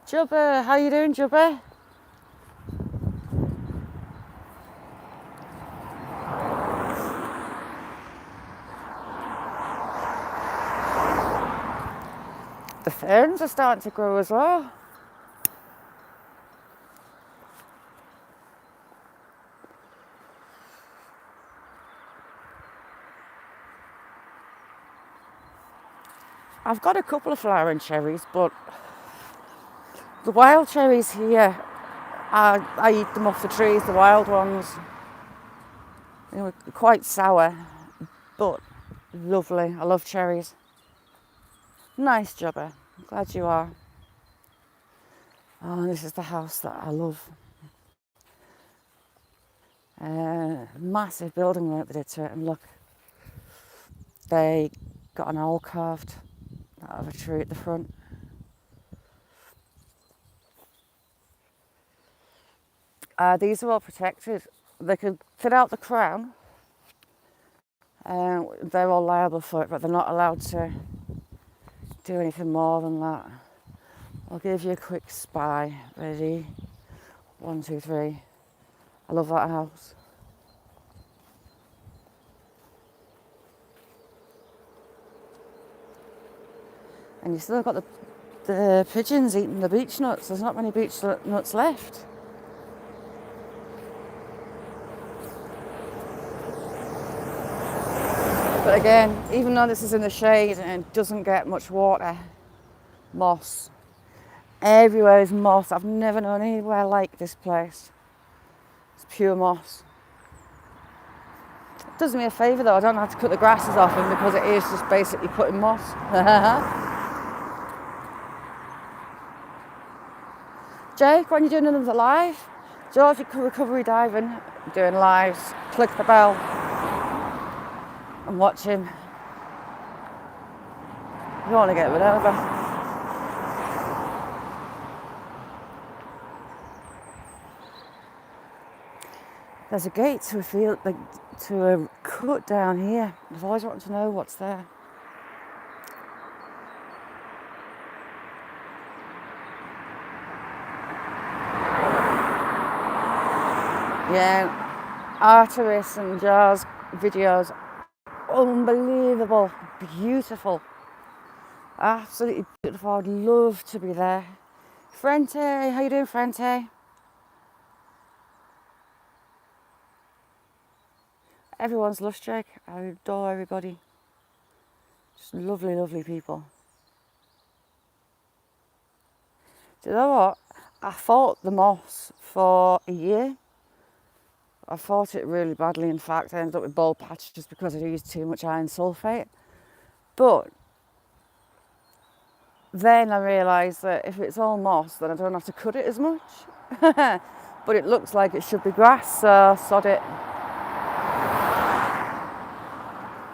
Jubba, how you doing, Jubba? The ferns are starting to grow as well. I've got a couple of flowering cherries, but the wild cherries here, I eat them off the trees, the wild ones. They were quite sour, but lovely. I love cherries. Nice jobber. Glad you are. Oh, this is the house that I love. Massive building work they did to it, and look, they got an owl carved out of a tree at the front. These are all protected. They could fit out the crown. They're all liable for it, but they're not allowed to do anything more than that. I'll give you a quick spy. Ready? 1, 2, 3. I love that house. And you still got the pigeons eating the beech nuts. There's not many beech nuts left. But again, even though this is in the shade and it doesn't get much water, moss. Everywhere is moss. I've never known anywhere like this place. It's pure moss. It does me a favour though, I don't have to cut the grasses off them because it is just basically cutting moss. Jake, when you're doing another live, George Recovery Diving, doing lives, click the bell and watch him. You want to get it over. There's a gate to a field, like to a cut down here. I've always wanted to know what's there. Yeah, Artemis and Jar's videos, unbelievable, beautiful, absolutely beautiful. I'd love to be there. Frente, how you doing, Frente? Everyone's lush, Jake. I adore everybody. Just lovely, lovely people. Do you know what? I fought the moss for a year. I fought it really badly. In fact, I ended up with bald patches because I used too much iron sulfate. But then I realised that if it's all moss, then I don't have to cut it as much. But it looks like it should be grass, so sod it.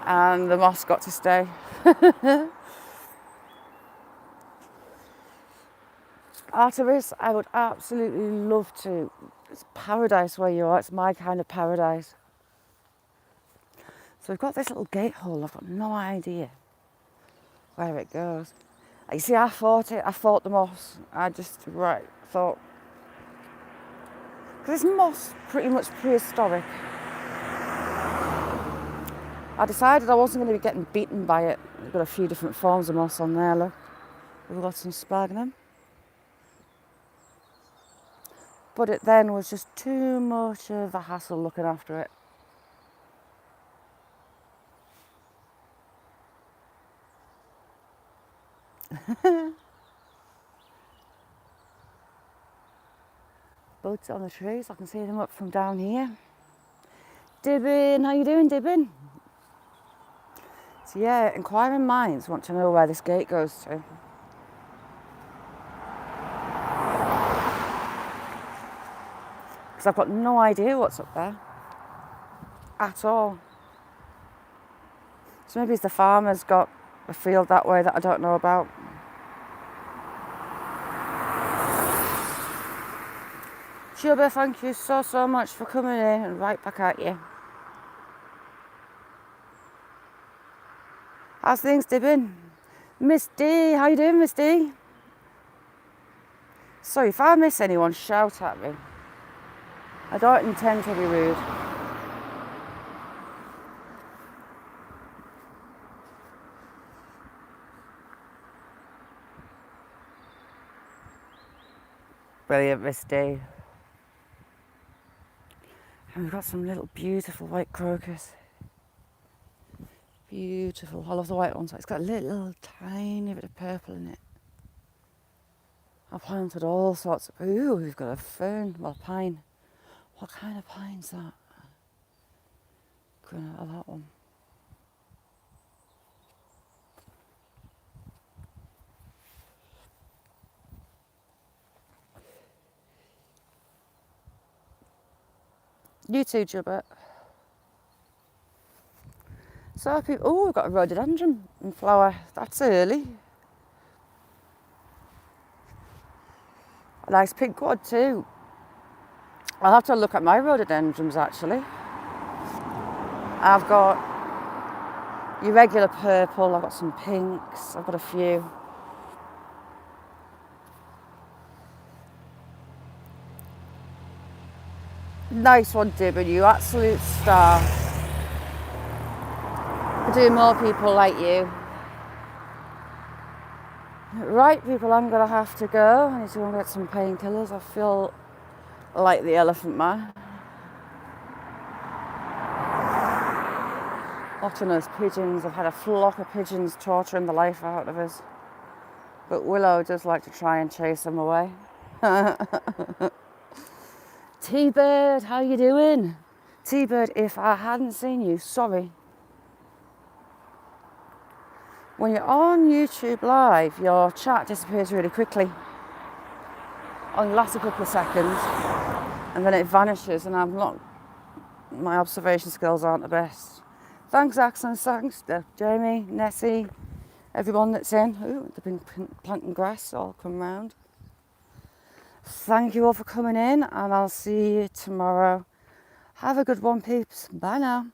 And the moss got to stay. Artemis, I would absolutely love to. It's paradise where you are. It's my kind of paradise. So we've got this little gate hole. I've got no idea where it goes. You see, I fought it. I fought the moss. I just thought, because this moss pretty much prehistoric. I decided I wasn't going to be getting beaten by it. We've got a few different forms of moss on there, look. We've got some sphagnum. But it then was just too much of a hassle looking after it. Buds on the trees, I can see them up from down here. Dibbin, how you doing, Dibbin? So yeah, inquiring minds want to know where this gate goes to. Because I've got no idea what's up there. At all. So maybe the farmer's got a field that way that I don't know about. Chuba, thank you so much for coming in, and right back at you. How's things, Dibbin? Miss D, how you doing, Miss D? Sorry, if I miss anyone, shout at me. I don't intend to be rude. Brilliant, Miss D. And we've got some little beautiful white crocus. Beautiful. I love the white ones. It's got a little tiny bit of purple in it. I planted all sorts of... Ooh, we've got a fern. Well, a pine. What kind of pine's that? Growing out of that one. You too, Jubbet. So people... Oh, we've got a rhododendron in flower. That's early. A nice pink one too. I'll have to look at my rhododendrons actually. I've got your regular purple, I've got some pinks, I've got a few. Nice one, Dibben, you absolute star. We're doing more people like you. Right, people, I'm going to have to go. I need to go and get some painkillers. I feel like the Elephant Man. Watching those pigeons. I've had a flock of pigeons torturing the life out of us. But Willow does like to try and chase them away. T-Bird, how you doing? T-Bird, if I hadn't seen you, sorry. When you're on YouTube Live, your chat disappears really quickly. Only lasts a couple of seconds, and then it vanishes, and my observation skills aren't the best. Thanks, Axon, thanks, Jamie, Nessie, everyone that's in. Ooh, they've been planting grass, all come round. Thank you all for coming in, and I'll see you tomorrow. Have a good one, peeps. Bye now.